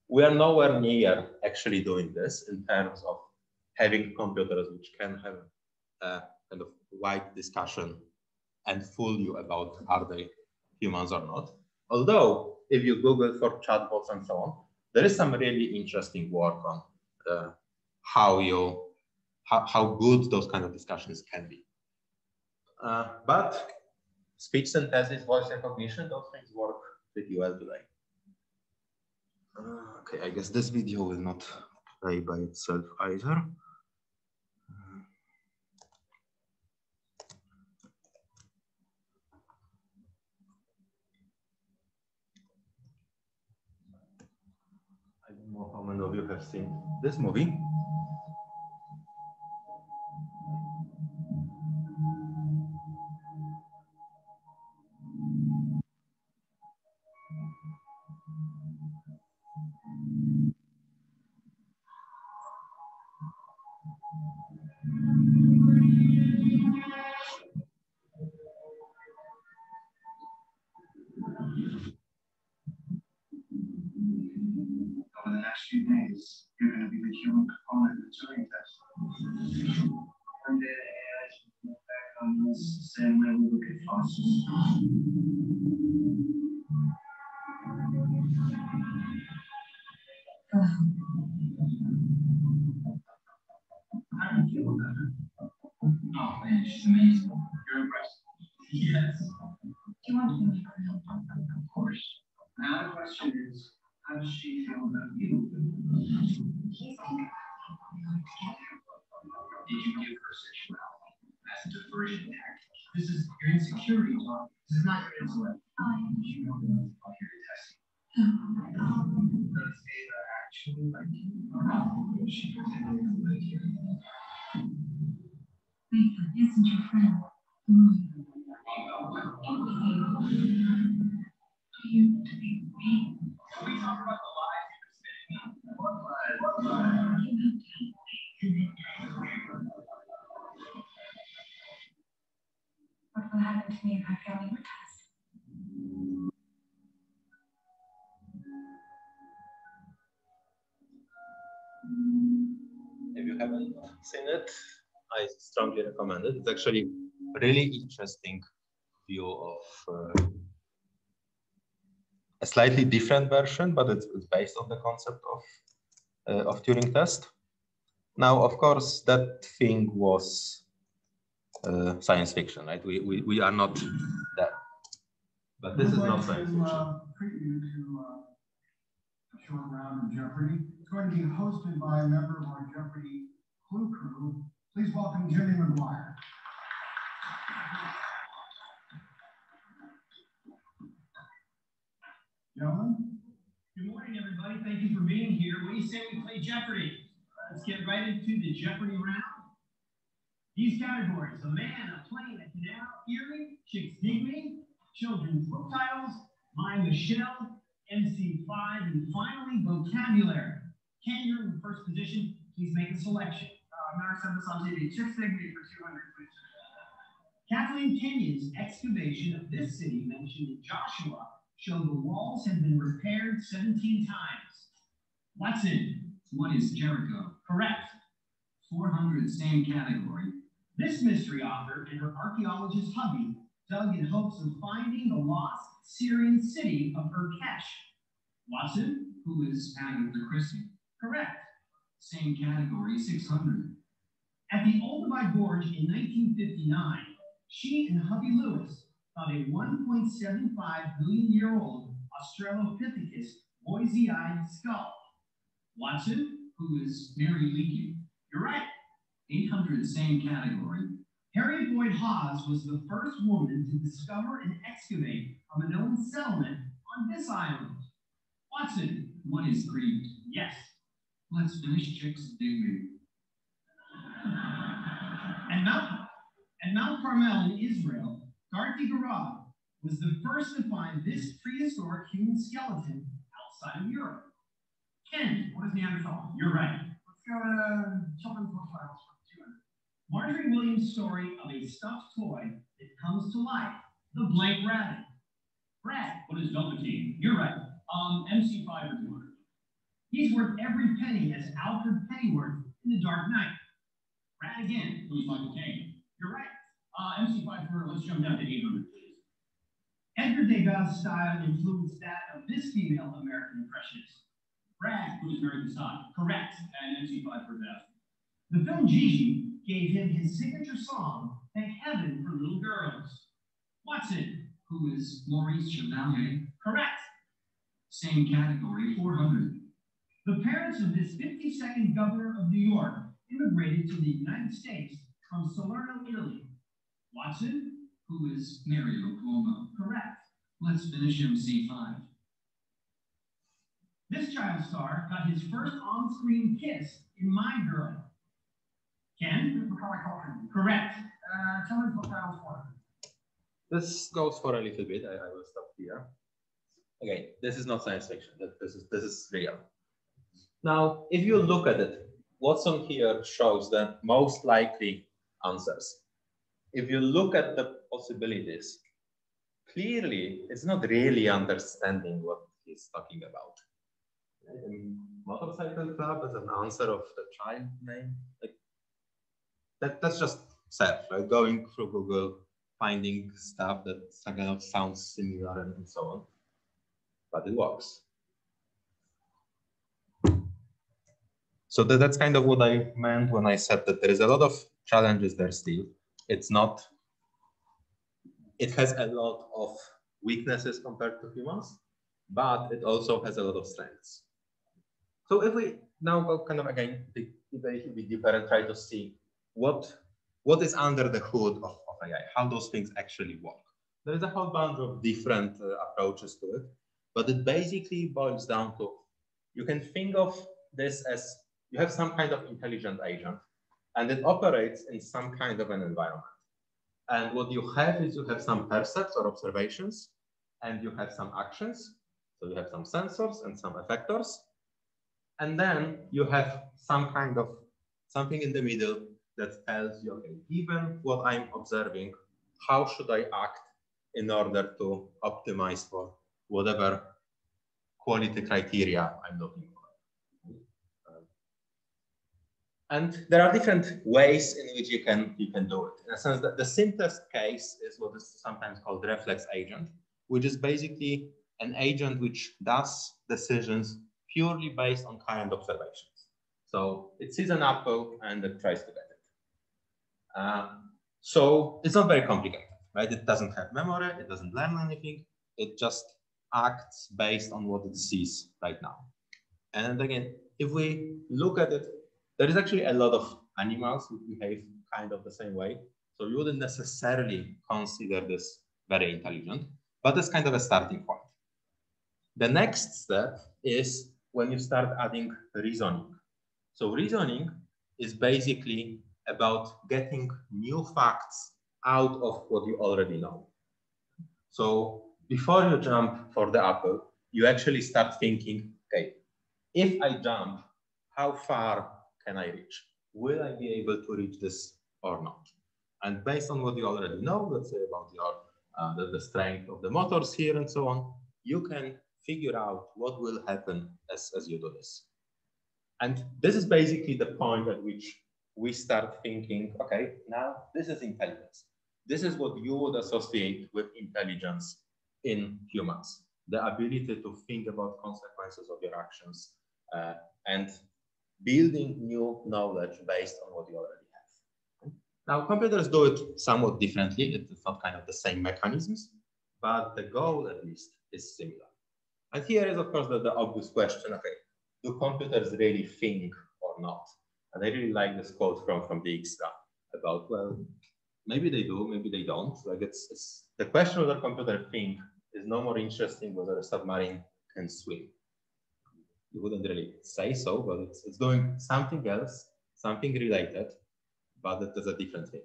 we are nowhere near actually doing this in terms of having computers which can have a kind of wide discussion and fool you about are they humans or not. Although, if you Google for chatbots and so on, there is some really interesting work on how good those kind of discussions can be. But speech synthesis, voice recognition, those things work pretty well today. Okay, I guess this video will not play by itself either. I don't know how many of you have seen this movie. Over the next few days, you're going to be the human component of the Turing test. One day, AI should look back on this the same way we look at fossils. She's amazing. You're impressed. Yes. Do you want to be my girl? Of course. Now the question is, how does she feel about you? He's thinking about we are together. Did you give her sexuality as a diversion tactic? This is your insecurity talk. This is not your intellect. You know that I'm here to test you. Does Ava actually like you? She pretended to like you. Ava isn't your friend. Do you believe me? Can we talk about the lies you've been spinning? What lies? What You lies? have to help me. What will happen to me if I fail your test? If you haven't seen it, I strongly recommend it. It's actually a really interesting view of a slightly different version, but it's based on the concept of Turing test. Now, of course, that thing was science fiction, right? We are not there. But this is not science fiction. Treat you to a short round of Jeopardy. It's going to be hosted by a member of our Jeopardy Clue Crew. Please welcome Jimmy McGuire. Gentlemen? Good morning, everybody. Thank you for being here. What do you say we play Jeopardy? Let's get right into the Jeopardy round. These categories: a man, a plane, a canal, earring, chicks dig me, children's book titles, My Michelle, MC5, and finally vocabulary. Ken, you're in the first position. Please make a selection. Mary said this on TV. Chicks dig me for 200, please. Kathleen Kenyon's excavation of this city mentioned in Joshua showed the walls had been repaired 17 times. Watson. What is Jericho? Correct. 400, same category. This mystery author and her archaeologist hubby dug in hopes of finding the lost Syrian city of Urkesh. Watson. Who is Agatha Christie? Correct. Same category, 600. At the Olduvai Gorge in 1959, she and hubby Lewis found a 1.75 million year old Australopithecus Boise-eyed skull. Watson. Who is Mary Leakey? You're right. 800, same category. Harriet Boyd Hawes was the first woman to discover and excavate a Minoan settlement on this island. Watson. What is Crete? Yes. Let's finish Chicks Dig Me. At Mount Carmel in Israel, Garthi Garag was the first to find this prehistoric human skeleton outside of Europe. Ken, what is Neanderthal? You're right. Let's go to children's book titles for 200. Marjorie Williams' story of a stuffed toy that comes to life, the blank rabbit. Brad, what is Velveteen? You're right. MC5 or 200. He's worth every penny as Alfred Pennyworth in The Dark Knight. Brad again. Who's Michael Caine? You're right. MC5 for, let's jump down to 800, please. Edgar Degas' style influenced that of this female American impressionist. Brad, who's Mary Cassatt? Correct. And MC5 for that. The film Gigi gave him his signature song, Thank Heaven for Little Girls. Watson. Who is Maurice Chevalier? Correct. Same category, 400. The parents of this 52nd governor of New York immigrated to the United States from Salerno, Italy. Watson. Who is Mario Cuomo? Correct. Let's finish MC5. This child star got his first on-screen kiss in My Girl. Ken? Macaulay Culkin. Correct. Children's book titles 400. This goes for a little bit. I will stop here. Okay, this is not science fiction. This is real. Now, if you look at it, what's on here shows the most likely answers. If you look at the possibilities, clearly it's not really understanding what he's talking about. Motorcycle club is an answer of the child name. Like, that's just search, like going through Google, finding stuff that kind of sounds similar and so on. But it works. So that's kind of what I meant when I said that there is a lot of challenges there still. it's not, it has a lot of weaknesses compared to humans, but it also has a lot of strengths. So if we now go kind of again, dig a bit deeper and try to see what is under the hood of AI, how those things actually work. There is a whole bunch of different approaches to it, but it basically boils down to, you can think of this as you have some kind of intelligent agent, and it operates in some kind of an environment. And what you have is you have some percepts or observations, and you have some actions. So you have some sensors and some effectors. And then you have some kind of something in the middle that tells you, okay, given what I'm observing, how should I act in order to optimize for whatever quality criteria I'm looking for. And there are different ways in which you can do it. In a sense, that the simplest case is what is sometimes called reflex agent, which is basically an agent which does decisions purely based on current observations. So it sees an apple and it tries to get it. So it's not very complicated, right? It doesn't have memory, it doesn't learn anything. It just acts based on what it sees right now. And again, if we look at it, there is actually a lot of animals who behave kind of the same way. So you wouldn't necessarily consider this very intelligent, but it's kind of a starting point. The next step is when you start adding reasoning. So reasoning is basically about getting new facts out of what you already know. So before you jump for the apple, you actually start thinking, okay, if I jump, how far can I reach? Will I be able to reach this or not? And based on what you already know, let's say about your the strength of the motors here and so on, you can figure out what will happen as you do this. And this is basically the point at which we start thinking, okay, now this is intelligence. This is what you would associate with intelligence in humans, the ability to think about consequences of your actions and building new knowledge based on what you already have. Now, computers do it somewhat differently. It's not kind of the same mechanisms, but the goal at least is similar. And here is, of course, the obvious question, okay, do computers really think or not? And I really like this quote from Dijkstra about, well, maybe they do, maybe they don't. Like it's the question whether a computer think is no more interesting whether a submarine can swim. You wouldn't really say so, but it's doing something else, something related, but it is a different thing.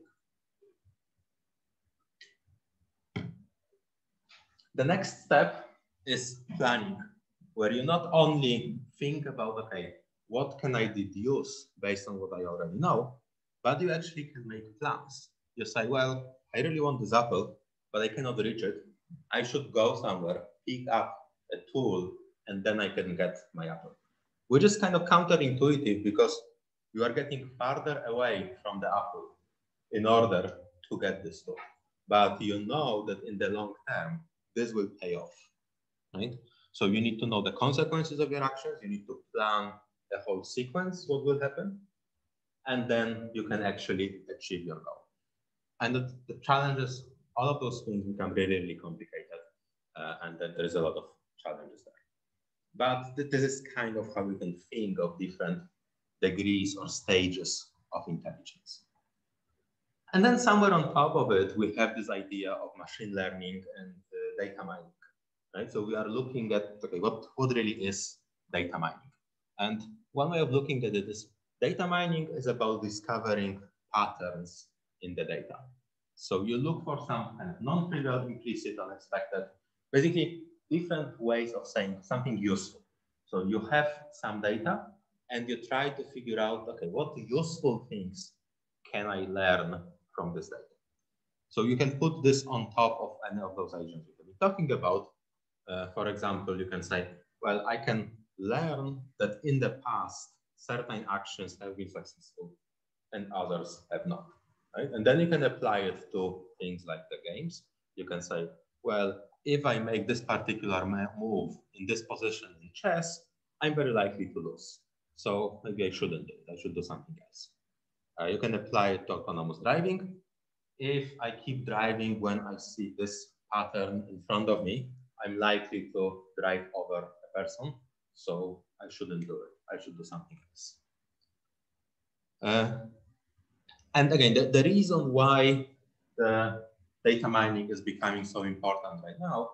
The next step is planning, where you not only think about, okay, what can I deduce based on what I already know, but you actually can make plans. You say, well, I really want this apple, but I cannot reach it. I should go somewhere, pick up a tool, and then I can get my apple. Which is kind of counterintuitive because you are getting farther away from the apple in order to get this tool. But you know that in the long term, this will pay off, right? So you need to know the consequences of your actions. You need to plan the whole sequence, what will happen, and then you can actually achieve your goal. And the challenges, all of those things become really, really complicated, and then there is a lot of challenges there. But this is kind of how we can think of different degrees or stages of intelligence. And then somewhere on top of it, we have this idea of machine learning and data mining, right? So we are looking at, okay, what really is data mining? And one way of looking at it is data mining is about discovering patterns in the data. So you look for some kind of non-trivial, implicit, unexpected, basically different ways of saying something useful. So you have some data and you try to figure out, okay, what useful things can I learn from this data? So you can put this on top of any of those agents we have been talking about. For example, you can say, well, I can learn that in the past, certain actions have been successful and others have not, right? And then you can apply it to things like the games. You can say, well, if I make this particular move in this position in chess, I'm very likely to lose. So maybe I shouldn't do it. I should do something else. You can apply it to autonomous driving. if I keep driving when I see this pattern in front of me, I'm likely to drive over a person, so I shouldn't do it. I should do something else. And again, the reason why the data mining is becoming so important right now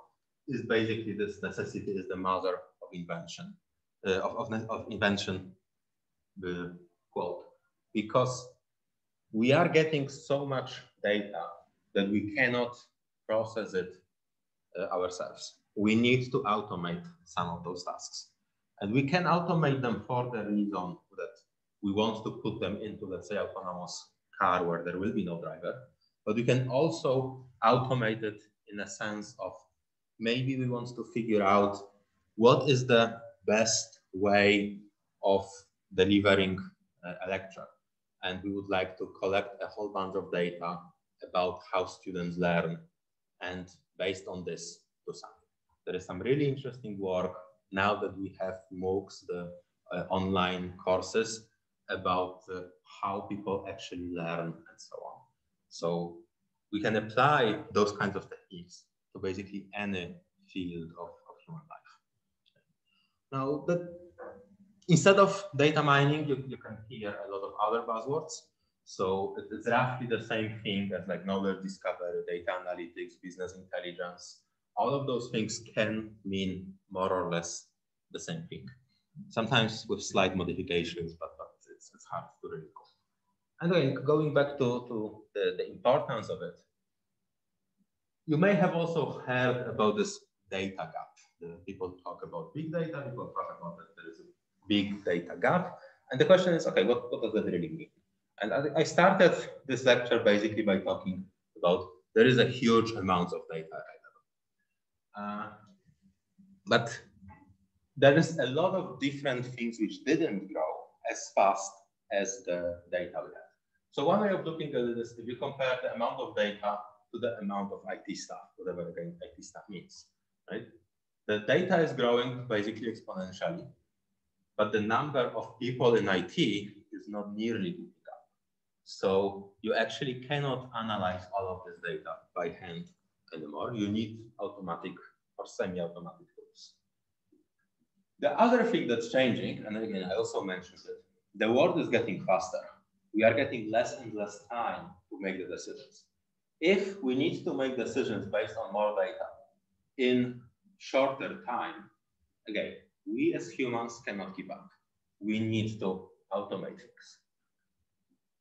is basically this necessity is the mother of invention, of invention, quote, because we are getting so much data that we cannot process it ourselves. We need to automate some of those tasks. And we can automate them for the reason that we want to put them into, let's say, autonomous car where there will be no driver. But we can also automate it in a sense of maybe we want to figure out what is the best way of delivering a lecture. And we would like to collect a whole bunch of data about how students learn, and based on this, do something. There is some really interesting work now that we have MOOCs, the online courses, about how people actually learn and so on. So we can apply those kinds of techniques to basically any field of human life. Now, instead of data mining, you can hear a lot of other buzzwords. So it's roughly the same thing as like knowledge discovery, data analytics, business intelligence. All of those things can mean more or less the same thing. Sometimes with slight modifications, but it's hard to really go. And again, going back to the importance of it, you may have also heard about this data gap. The people talk about big data, people talk about that there is a big data gap. And the question is, okay, what does that really mean? And I started this lecture basically by talking about there is a huge amount of data available. But there is a lot of different things which didn't grow as fast as the data we had. So one way of looking at it is if you compare the amount of data to the amount of IT staff, whatever again IT staff means, right? The data is growing basically exponentially, but the number of people in IT is not nearly keeping up. So you actually cannot analyze all of this data by hand anymore. You need automatic or semi-automatic tools. The other thing that's changing, and again, I also mentioned it, the world is getting faster. We are getting less and less time to make the decisions. If we need to make decisions based on more data in shorter time, again, we as humans cannot keep up. We need to automate things.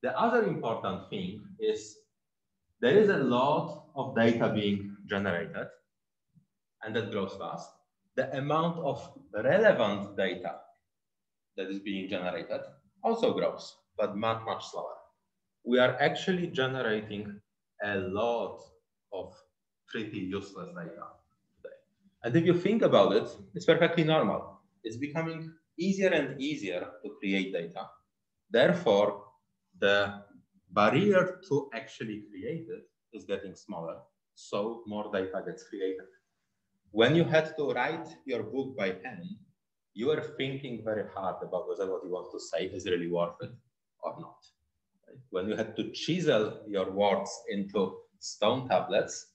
The other important thing is there is a lot of data being generated, and that grows fast. The amount of relevant data that is being generated also grows, but much, much slower. We are actually generating a lot of pretty useless data today. And if you think about it, it's perfectly normal. It's becoming easier and easier to create data. Therefore, the barrier to actually create it is getting smaller, so more data gets created. When you had to write your book by hand, you were thinking very hard about whether what you want to say is really worth it or not. Right? When you had to chisel your words into stone tablets,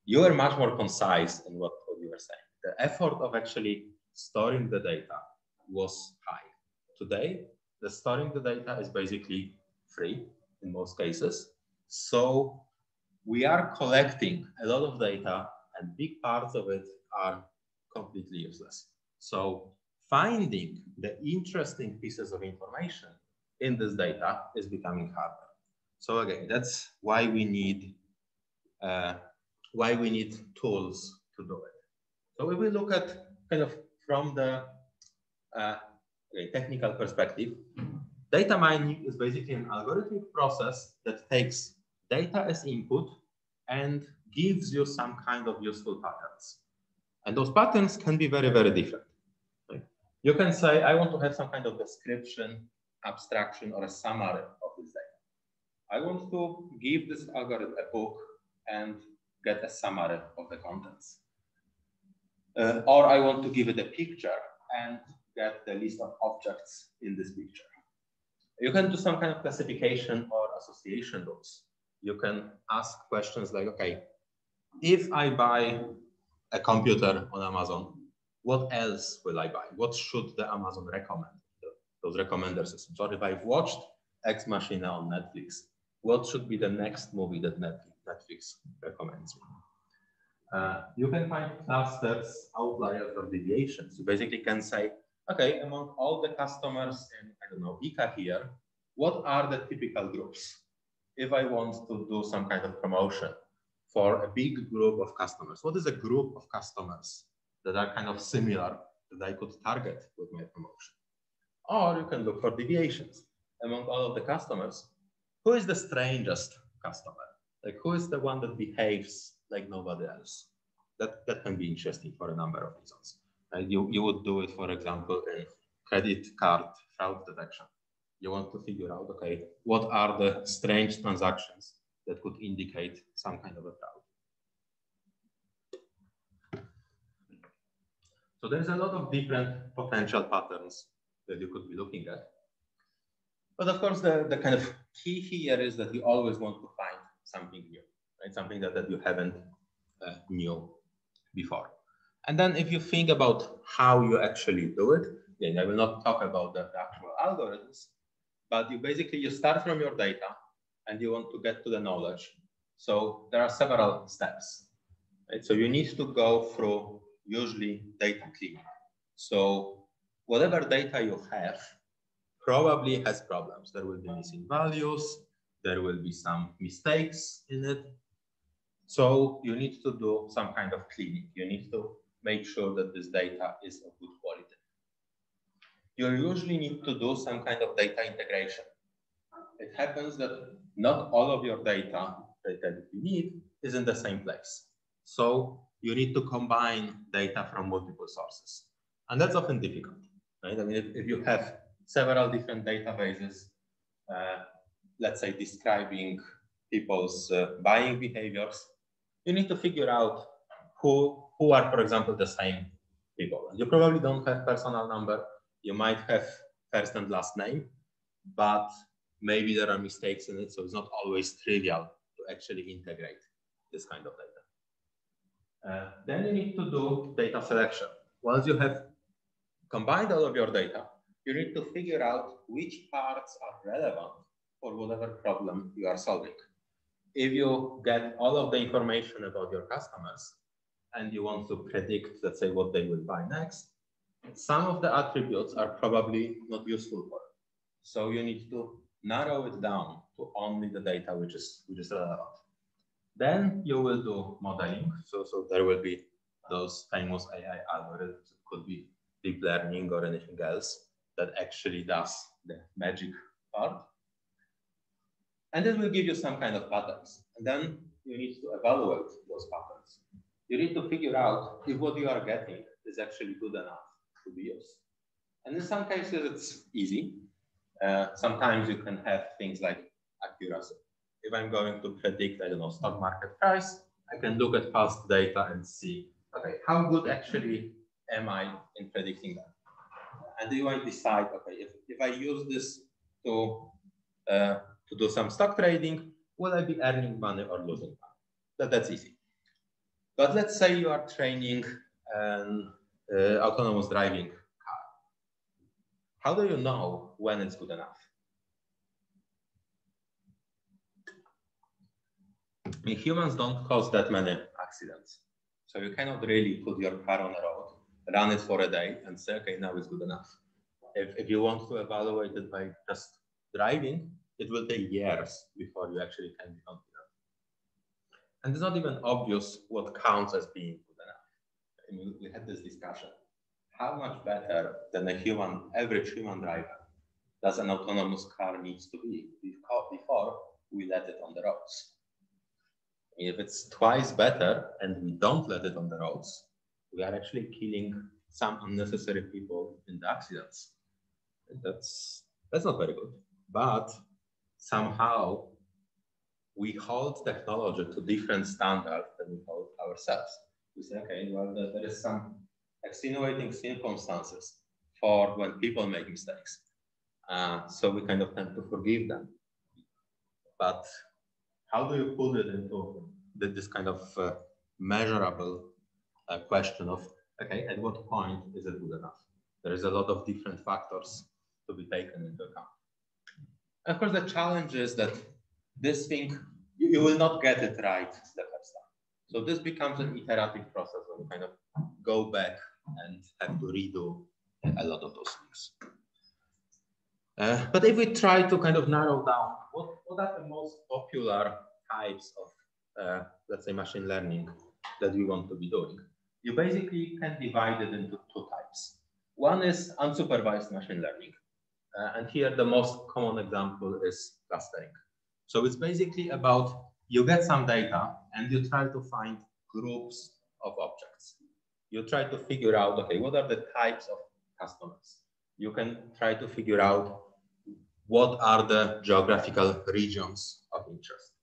you were much more concise in what you were saying. The effort of actually storing the data was high. Today, the storing the data is basically free in most cases. So we are collecting a lot of data, and big parts of it are completely useless. So finding the interesting pieces of information in this data is becoming harder. So again, that's why we need tools to do it. So if we look at kind of from the technical perspective, data mining is basically an algorithmic process that takes data as input and gives you some kind of useful patterns. And those patterns can be very, very different. Right? You can say, I want to have some kind of description, abstraction, or a summary of this data. I want to give this algorithm a book and get a summary of the contents. Or I want to give it a picture and get the list of objects in this picture. You can do some kind of classification or association rules. you can ask questions like, okay, if I buy a computer on Amazon, what else will I buy? What should the Amazon recommend? Those recommender systems. Or if I've watched Ex Machina on Netflix, what should be the next movie that Netflix recommends me? You can find clusters, outliers, or deviations. You basically can say, okay, among all the customers in, I don't know, ICA here, what are the typical groups? If I want to do some kind of promotion for a big group of customers, what is a group of customers that are kind of similar that I could target with my promotion? Or you can look for deviations. Among all of the customers, who is the strangest customer? Like, who is the one that behaves like nobody else? That can be interesting for a number of reasons. You would do it, for example, in credit card fraud detection. You want to figure out, okay, what are the strange transactions that could indicate some kind of a fraud? So there's a lot of different potential patterns that you could be looking at. But of course, the kind of key here is that you always want to find something new, right? Something that you haven't knew before. And then if you think about how you actually do it, then I will not talk about the actual algorithms, but you start from your data and you want to get to the knowledge. So there are several steps, right? So you need to go through usually data cleaning. So whatever data you have probably has problems. There will be missing values. There will be some mistakes in it. So you need to do some kind of cleaning. You need to make sure that this data is of good quality. You usually need to do some kind of data integration. It happens that not all of your data that you need is in the same place. So you need to combine data from multiple sources. And that's often difficult, right? I mean, if you have several different databases, let's say describing people's buying behaviors, you need to figure out who are, for example, the same people. You probably don't have personal number. You might have first and last name, but maybe there are mistakes in it. So it's not always trivial to actually integrate this kind of data. Then you need to do data selection. Once you have combined all of your data, you need to figure out which parts are relevant for whatever problem you are solving. If you get all of the information about your customers and you want to predict, let's say, what they will buy next, some of the attributes are probably not useful for it. So you need to narrow it down to only the data which is relevant. Then you will do modeling. So there will be those famous AI algorithms. It could be deep learning or anything else that actually does the magic part. And it will give you some kind of patterns. And then you need to evaluate those patterns. You need to figure out if what you are getting is actually good enough to be used. And in some cases, it's easy. Sometimes you can have things like accuracy. If I'm going to predict, I don't know, stock market price, I can look at past data and see, okay, how good actually am I in predicting that? And you might decide, okay, if I use this to do some stock trading, will I be earning money or losing money? That's easy. But let's say you are training an autonomous driving car. How do you know when it's good enough? I mean, humans don't cause that many accidents. So you cannot really put your car on the road, run it for a day and say, okay, now it's good enough. If you want to evaluate it by just driving, it will take years before you actually can be confident. And it's not even obvious what counts as being good enough. I mean, we had this discussion. How much better than average human driver does an autonomous car needs to be before we let it on the roads? I mean, if it's twice better and we don't let it on the roads, we are actually killing some unnecessary people in the accidents. That's not very good. But somehow we hold technology to different standards than we hold ourselves. We say, okay, well, there is some extenuating circumstances for when people make mistakes. So we kind of tend to forgive them. But how do you put it into this kind of measurable question of, okay, at what point is it good enough? There is a lot of different factors to be taken into account. Of course, the challenge is that this thing, you will not get it right step by step. So this becomes an iterative process where you kind of go back and have to redo a lot of those things. But if we try to kind of narrow down what are the most popular types of, let's say, machine learning that we want to be doing, you basically can divide it into two types. One is unsupervised machine learning. And here the most common example is clustering. So it's basically about you get some data and you try to find groups of objects. You try to figure out, okay, what are the types of customers? You can try to figure out what are the geographical regions of interest.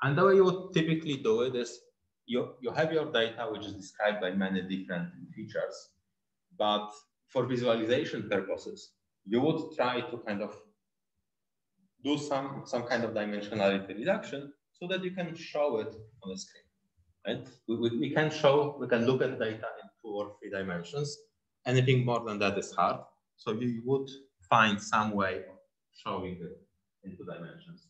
And the way you would typically do it is you have your data, which is described by many different features, but for visualization purposes, you would try to kind of do some kind of dimensionality reduction so that you can show it on the screen. Right? We can look at data in 2 or 3 dimensions. Anything more than that is hard. So you would find some way of showing it in 2 dimensions.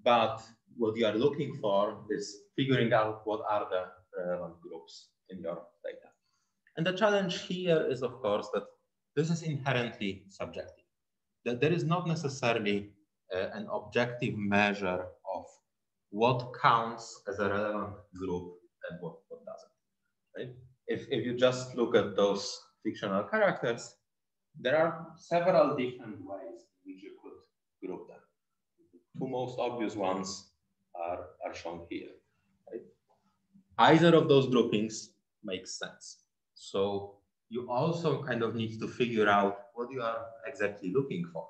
But what you are looking for is figuring out what are the relevant groups in your data. And the challenge here is, of course, that this is inherently subjective. That there is not necessarily an objective measure of what counts as a relevant group and what doesn't. Right? If you just look at those fictional characters, there are several different ways in which you could group them. The 2 most obvious ones are shown here. Right? Either of those groupings makes sense. So you also kind of need to figure out what you are exactly looking for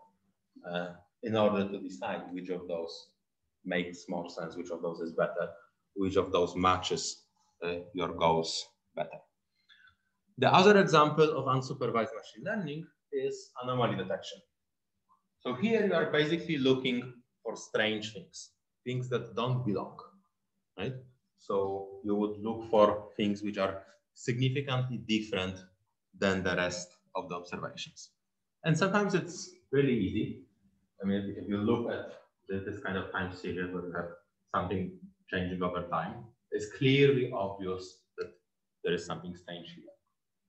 in order to decide which of those makes more sense, which of those is better, which of those matches your goals better. The other example of unsupervised machine learning is anomaly detection. So here you are basically looking for strange things that don't belong, right? So you would look for things which are significantly different than the rest of the observations. And sometimes it's really easy. I mean, if you look at this kind of time series where you have something changing over time, it's clearly obvious that there is something strange here.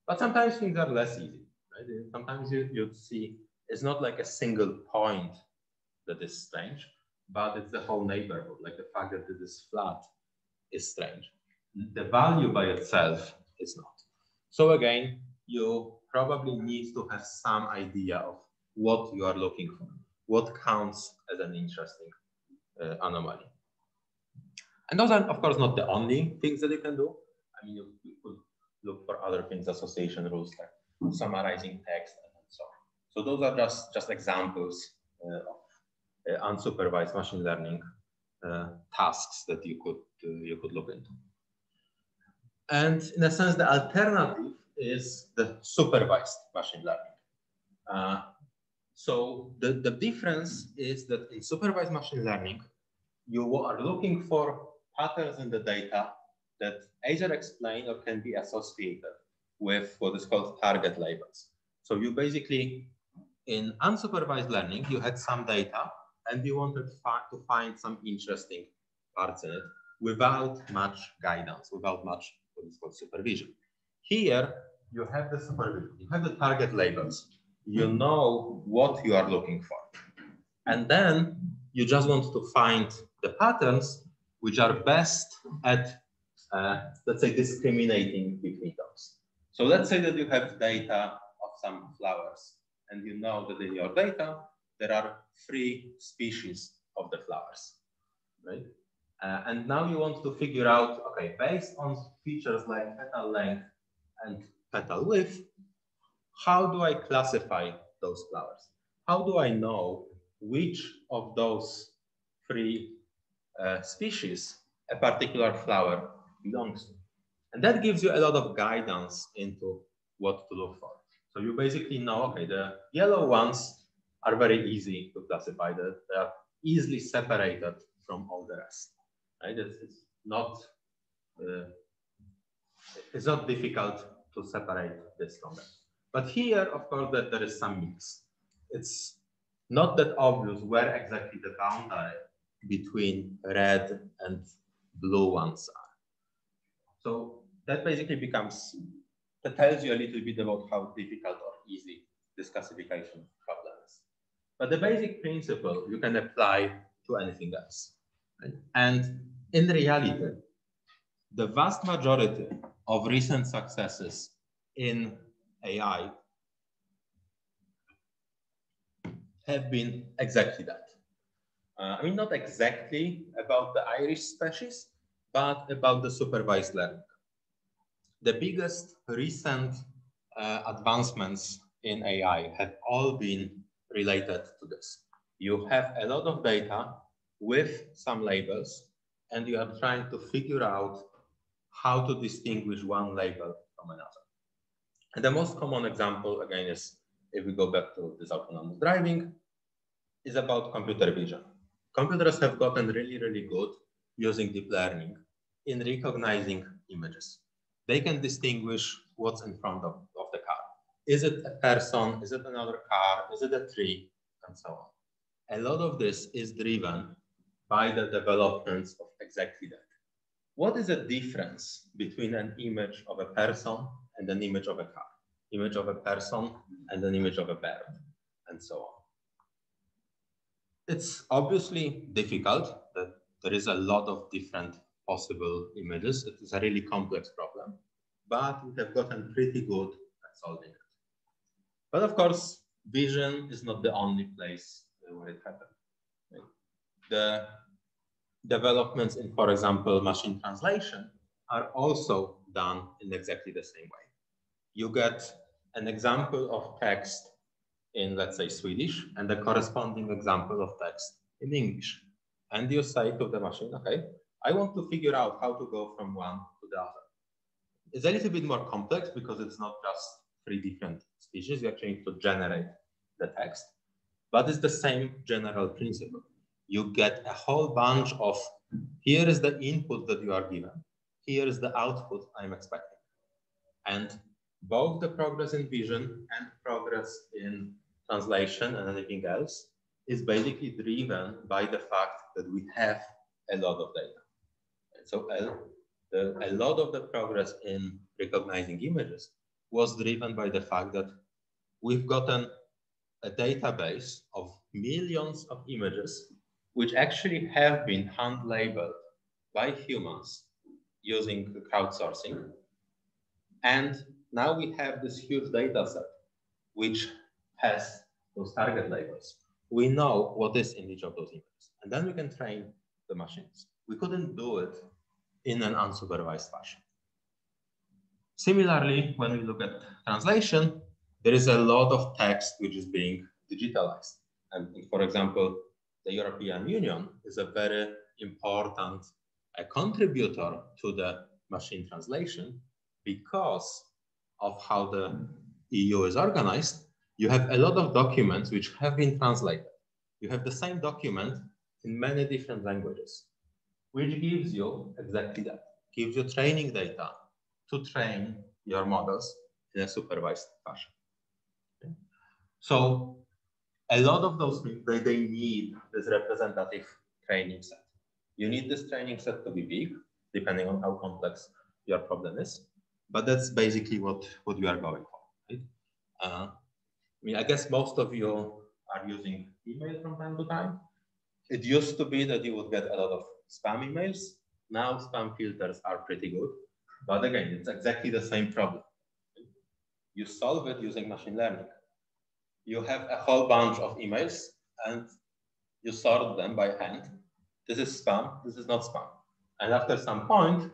But sometimes things are less easy, right? Sometimes you'd see it's not like a single point that is strange, but it's the whole neighborhood, like the fact that it is flat is strange. The value by itself is not. So again, you probably need to have some idea of what you are looking for, what counts as an interesting anomaly. And those are, of course, not the only things that you can do. I mean, you could look for other things, association rules, like summarizing text and so on. So those are just examples of unsupervised machine learning tasks that you could look into. And in a sense, the alternative is the supervised machine learning. So the difference is that in supervised machine learning, you are looking for patterns in the data that either explain or can be associated with what is called target labels. So you basically, in unsupervised learning, you had some data and you wanted to find some interesting parts in it without much guidance, without much what is called supervision. Here, you have the supervision, you have the target labels, you know what you are looking for. And then you just want to find the patterns which are best at, let's say, discriminating between those. So let's say that you have data of some flowers, and you know that in your data, there are 3 species of the flowers, right? And now you want to figure out, okay, based on features like petal length and petal width, how do I classify those flowers? How do I know which of those 3 species a particular flower belongs to? And that gives you a lot of guidance into what to look for. So you basically know, okay, the yellow ones are very easy to classify. They are easily separated from all the rest. Right? It's not difficult to separate this from that. But here, of course, that there is some mix. It's not that obvious where exactly the boundary between red and blue ones are. So that basically that tells you a little bit about how difficult or easy this classification problem is. But the basic principle you can apply to anything else. Right? And in reality, the vast majority of recent successes in AI have been exactly that. I mean, not exactly about the Irish species, but about the supervised learning. The biggest recent advancements in AI have all been related to this. You have a lot of data with some labels, and you are trying to figure out how to distinguish one label from another. And the most common example, again, is if we go back to this autonomous driving, is about computer vision. Computers have gotten really, really good using deep learning in recognizing images. They can distinguish what's in front of the car. Is it a person? Is it another car? Is it a tree? And so on. A lot of this is driven by the developments of exactly that. What is the difference between an image of a person and an image of a car? Image of a person and an image of a bird, and so on. It's obviously difficult, that there is a lot of different possible images. It is a really complex problem, but we have gotten pretty good at solving it. But of course, vision is not the only place where it happens. Right? The developments in, for example, machine translation are also done in exactly the same way. You get an example of text in, let's say, Swedish, and the corresponding example of text in English. And you say to the machine, okay, I want to figure out how to go from one to the other. It's a little bit more complex because it's not just 3 different species. You actually need to generate the text, but it's the same general principle. You get a whole bunch of, here is the input that you are given, here is the output I'm expecting. And both the progress in vision and progress in translation and anything else is basically driven by the fact that we have a lot of data. And so a lot of the progress in recognizing images was driven by the fact that we've gotten a database of millions of images which actually have been hand-labeled by humans using crowdsourcing. And now we have this huge data set which has those target labels. We know what is in each of those images, and then we can train the machines. We couldn't do it in an unsupervised fashion. Similarly, when we look at translation, there is a lot of text which is being digitalized. And for example, the European Union is a very important contributor to the machine translation because of how the EU is organized. You have a lot of documents which have been translated. You have the same document in many different languages, which gives you exactly that, gives you training data to train your models in a supervised fashion. Okay? So a lot of those things, they need this representative training set. You need this training set to be big, depending on how complex your problem is. But that's basically what you are going for. Right? I mean, I guess most of you are using email from time to time. It used to be that you would get a lot of spam emails. Now spam filters are pretty good. But again, it's exactly the same problem. You solve it using machine learning. You have a whole bunch of emails and you sort them by hand. This is spam, this is not spam. And after some point,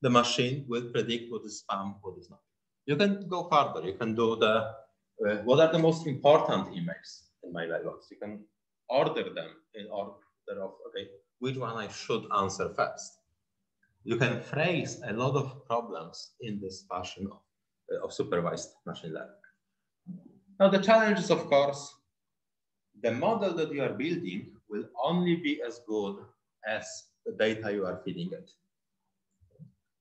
the machine will predict what is spam, what is not. You can go further. You can do the, what are the most important emails in my labels? You can order them in order of, okay, which one I should answer first. You can phrase a lot of problems in this fashion of supervised machine learning. Now the challenge is, of course, the model that you are building will only be as good as the data you are feeding it.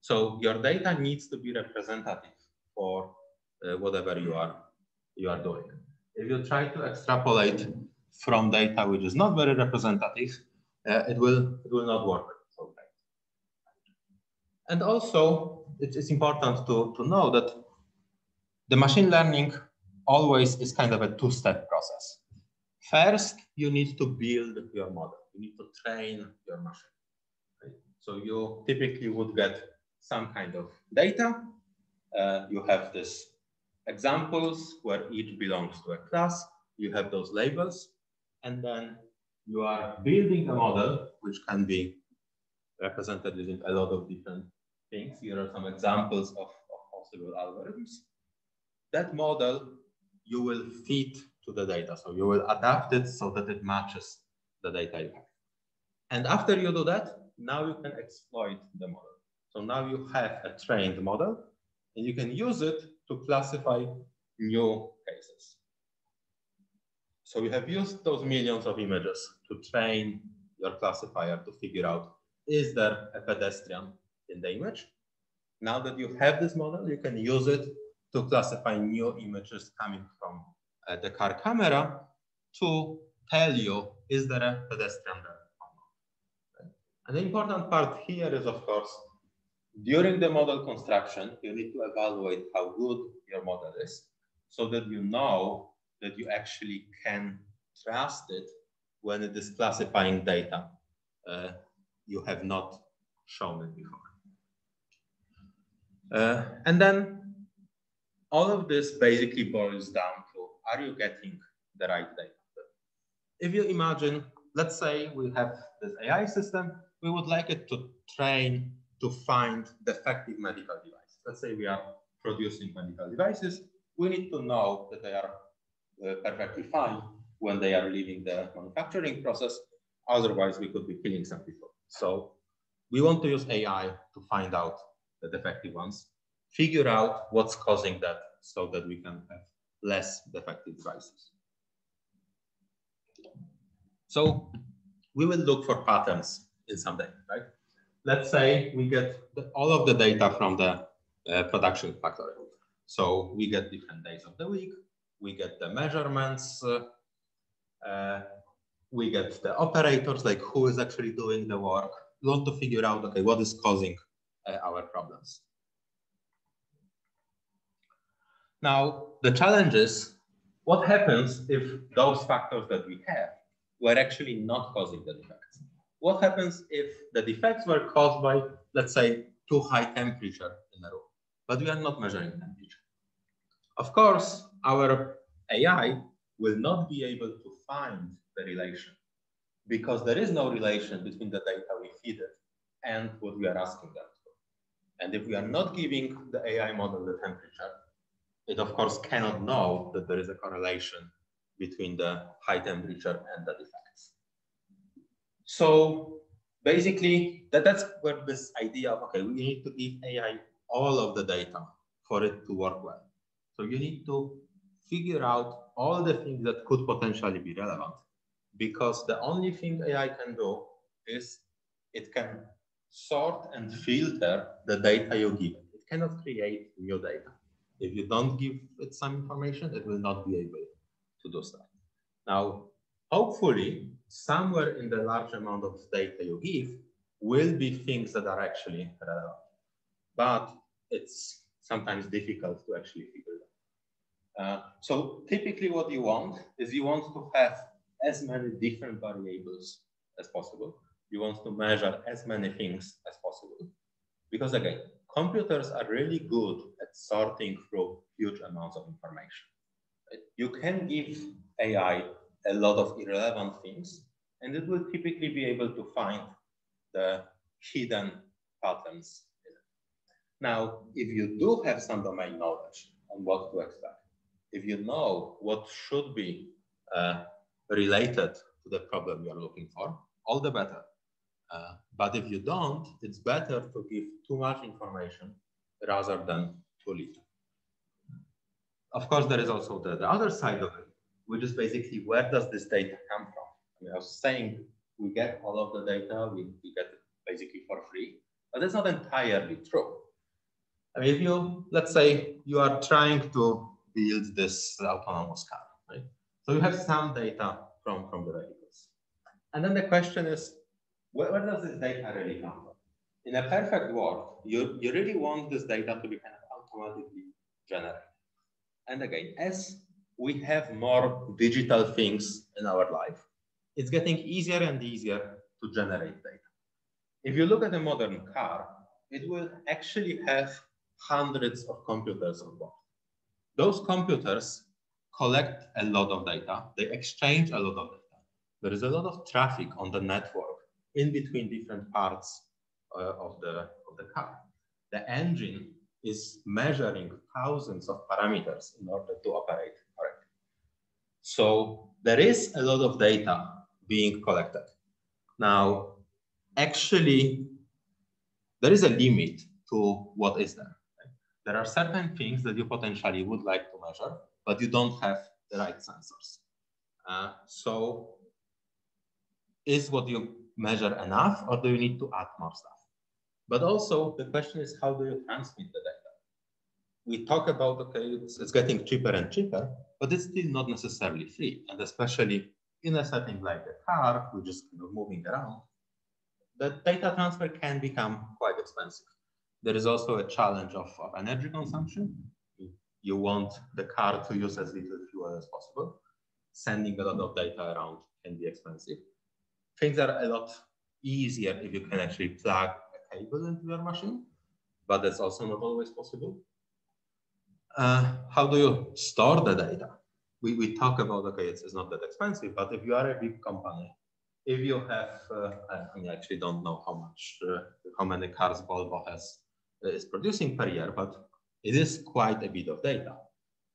So your data needs to be representative for whatever you are doing. If you try to extrapolate from data which is not very representative, it will not work so great. And also, it's important to know that the machine learning always is kind of a two-step process. First, you need to build your model. You need to train your machine. Right? So you typically would get some kind of data. You have these examples where each belongs to a class. You have those labels. And then you are building a model which can be represented using a lot of different things. Here are some examples of possible algorithms. That model you will feed to the data. So you will adapt it so that it matches the data you have. And after you do that, now you can exploit the model. So now you have a trained model and you can use it to classify new cases. So you have used those millions of images to train your classifier to figure out, is there a pedestrian in the image? Now that you have this model, you can use it to classify new images coming from the car camera to tell you, is there a pedestrian there or not? And the important part here is, of course, during the model construction, you need to evaluate how good your model is so that you know that you actually can trust it when it is classifying data you have not shown it before. And then all of this basically boils down to, are you getting the right data? If you imagine, let's say we have this AI system, we would like it to train to find defective medical devices. Let's say we are producing medical devices. We need to know that they are perfectly fine when they are leaving the manufacturing process. Otherwise, we could be killing some people. So we want to use AI to find out the defective ones, figure out what's causing that so that we can have less defective devices. So we will look for patterns in some data, right? Let's say we get all of the data from the production factory. So we get different days of the week, we get the measurements, we get the operators, like who is actually doing the work. We want to figure out, okay, what is causing our problems. Now, the challenge is, what happens if those factors that we have were actually not causing the defects? What happens if the defects were caused by, let's say, too high temperature in the room, but we are not measuring temperature? Of course, our AI will not be able to find the relation because there is no relation between the data we feed it and what we are asking them to. And if we are not giving the AI model the temperature, it of course cannot know that there is a correlation between the high temperature and the defects. So basically, that's where this idea of, okay, we need to give AI all of the data for it to work well. So you need to figure out all the things that could potentially be relevant, because the only thing AI can do is it can sort and filter the data you give it. It cannot create new data. If you don't give it some information, it will not be able to do so. Now, hopefully, somewhere in the large amount of data you give will be things that are actually relevant. But it's sometimes difficult to actually figure that. So typically what you want is you want to have as many different variables as possible. You want to measure as many things as possible. Because again, computers are really good at sorting through huge amounts of information. You can give AI a lot of irrelevant things, and it will typically be able to find the hidden patterns in it. Now, if you do have some domain knowledge on what to expect, if you know what should be related to the problem you're looking for, all the better. But if you don't, it's better to give too much information rather than too little. Of course, there is also the other side of it, which is basically where does this data come from? I was saying we get all of the data, we get it basically for free, but that's not entirely true. I mean, if you, let's say you are trying to build this autonomous car, right? So you have some data from the vehicles. And then the question is, where does this data really come from? In a perfect world, you really want this data to be kind of automatically generated. And again, as we have more digital things in our life, it's getting easier and easier to generate data. If you look at a modern car, it will actually have hundreds of computers on board. Those computers collect a lot of data. They exchange a lot of data. There is a lot of traffic on the network in between different parts of the car. The engine is measuring thousands of parameters in order to operate correctly. So there is a lot of data being collected. Now, actually, there is a limit to what is there. There are certain things that you potentially would like to measure, but you don't have the right sensors. So is what you measure enough, or do you need to add more stuff? But also the question is, how do you transmit the data? We talk about, okay, it's getting cheaper and cheaper, but it's still not necessarily free. And especially in a setting like a car, we're just kind of moving around, the data transfer can become quite expensive. There is also a challenge of energy consumption. You want the car to use as little fuel as possible. Sending a lot of data around can be expensive. Things are a lot easier if you can actually plug a cable into your machine, but that's also not always possible. How do you store the data? We talk about, okay, it's not that expensive, but if you are a big company, if you have, I actually don't know how many cars Volvo is producing per year, but it is quite a bit of data.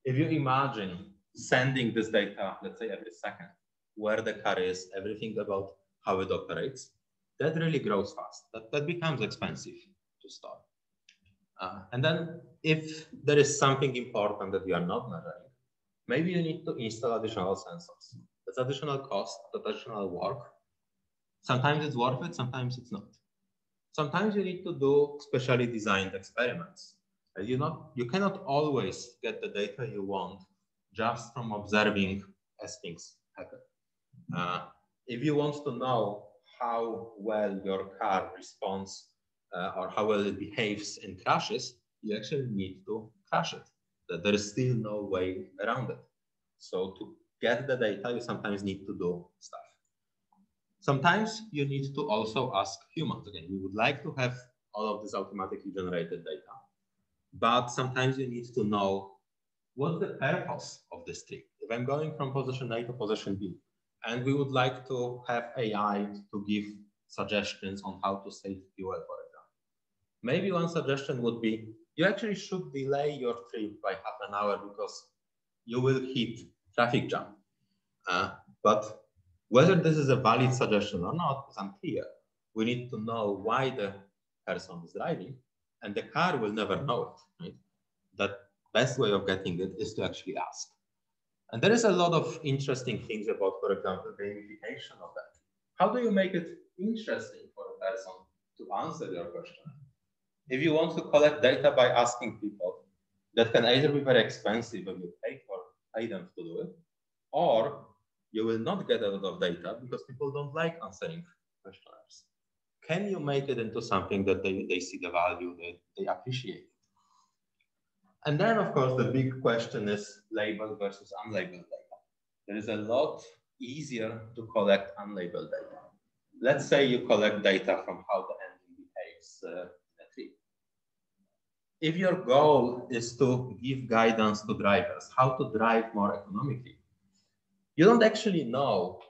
If you imagine sending this data, let's say every second, where the car is, everything about how it operates, that really grows fast. That becomes expensive to store. And then if there is something important that you are not measuring, maybe you need to install additional sensors. That's additional cost, additional work. Sometimes it's worth it, sometimes it's not. Sometimes you need to do specially designed experiments. You cannot always get the data you want just from observing as things happen. If you want to know how well your car responds or how well it behaves in crashes, you actually need to crash it. There is still no way around it. So to get the data, you sometimes need to do stuff. Sometimes you need to also ask humans. Again, we would like to have all of this automatically generated data, but sometimes you need to know what's the purpose of this trip. If I'm going from position A to position B, and we would like to have AI to give suggestions on how to save fuel, for example. Maybe one suggestion would be, you actually should delay your trip by half an hour because you will hit traffic jam. But whether this is a valid suggestion or not is unclear. We need to know why the person is driving, and the car will never know it. Right? The best way of getting it is to actually ask. And there is a lot of interesting things about, for example, gamification of that. How do you make it interesting for a person to answer your question? If you want to collect data by asking people, that can either be very expensive if you pay them to do it, or you will not get a lot of data because people don't like answering questionnaires. Can you make it into something that they see the value, they appreciate? And then, of course, the big question is labeled versus unlabeled data. There is a lot easier to collect unlabeled data. Let's say you collect data from how the engine behaves in a trip. If your goal is to give guidance to drivers, how to drive more economically, you don't actually know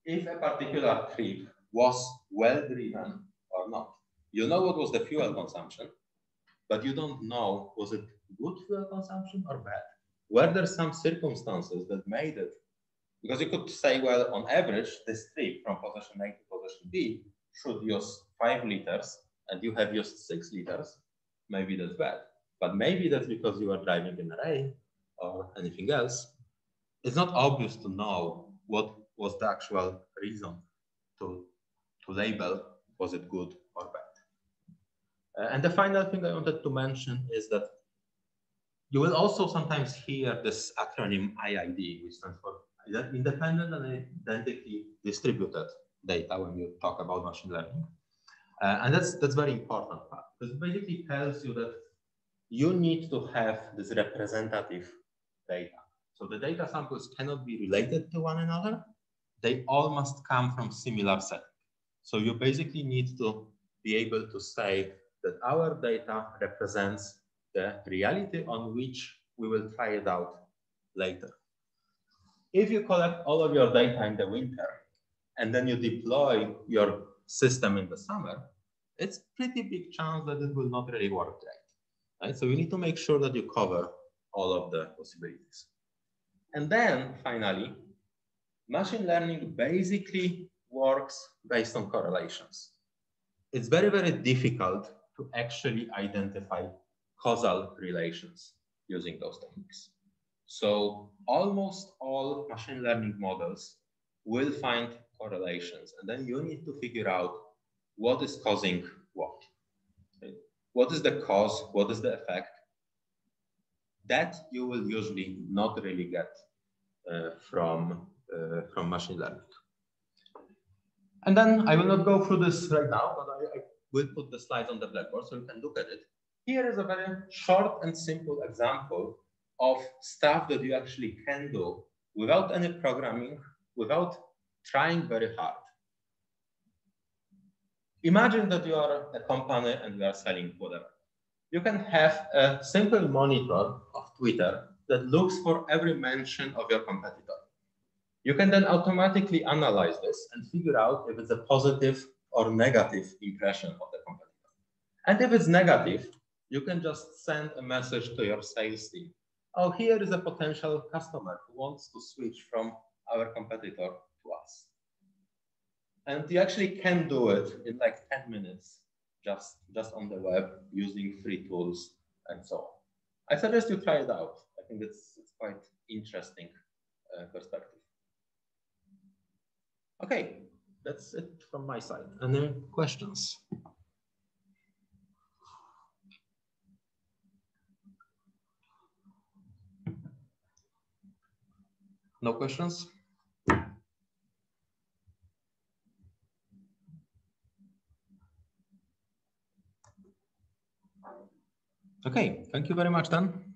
if a particular trip was well driven or not. You know what was the fuel consumption, but you don't know, was it good fuel consumption or bad? Were there some circumstances that made it? Because you could say, well, on average, this trip from position A to position B should use 5 liters and you have used 6 liters. Maybe that's bad. But maybe that's because you are driving in the rain or anything else. It's not obvious to know what was the actual reason to label, was it good or bad. And the final thing I wanted to mention is that you will also sometimes hear this acronym IID, which stands for Independent and Identity Distributed Data when you talk about machine learning. And that's very important part, because it basically tells you that you need to have this representative data. So the data samples cannot be related to one another. They all must come from similar set. So you basically need to be able to say that our data represents the reality on which we will try it out later. If you collect all of your data in the winter and then you deploy your system in the summer, it's pretty big chance that it will not really work right? So you need to make sure that you cover all of the possibilities. And then finally, machine learning basically works based on correlations. It's very, very difficult to actually identify causal relations using those techniques. So almost all machine learning models will find correlations, and then you need to figure out what is causing what. Okay? What is the cause? What is the effect? That you will usually not really get from machine learning. And then I will not go through this right now, but I will put the slides on the Blackboard so you can look at it. Here is a very short and simple example of stuff that you actually can do without any programming, without trying very hard. Imagine that you are a company and you are selling whatever. You can have a simple monitor of Twitter that looks for every mention of your competitor. You can then automatically analyze this and figure out if it's a positive or negative impression of the competitor. And if it's negative, you can just send a message to your sales team. Oh, here is a potential customer who wants to switch from our competitor to us. And you actually can do it in like 10 minutes, just on the web using free tools and so on. I suggest you try it out. I think it's quite interesting perspective. Okay, that's it from my side. Any questions? No questions? Okay, thank you very much then.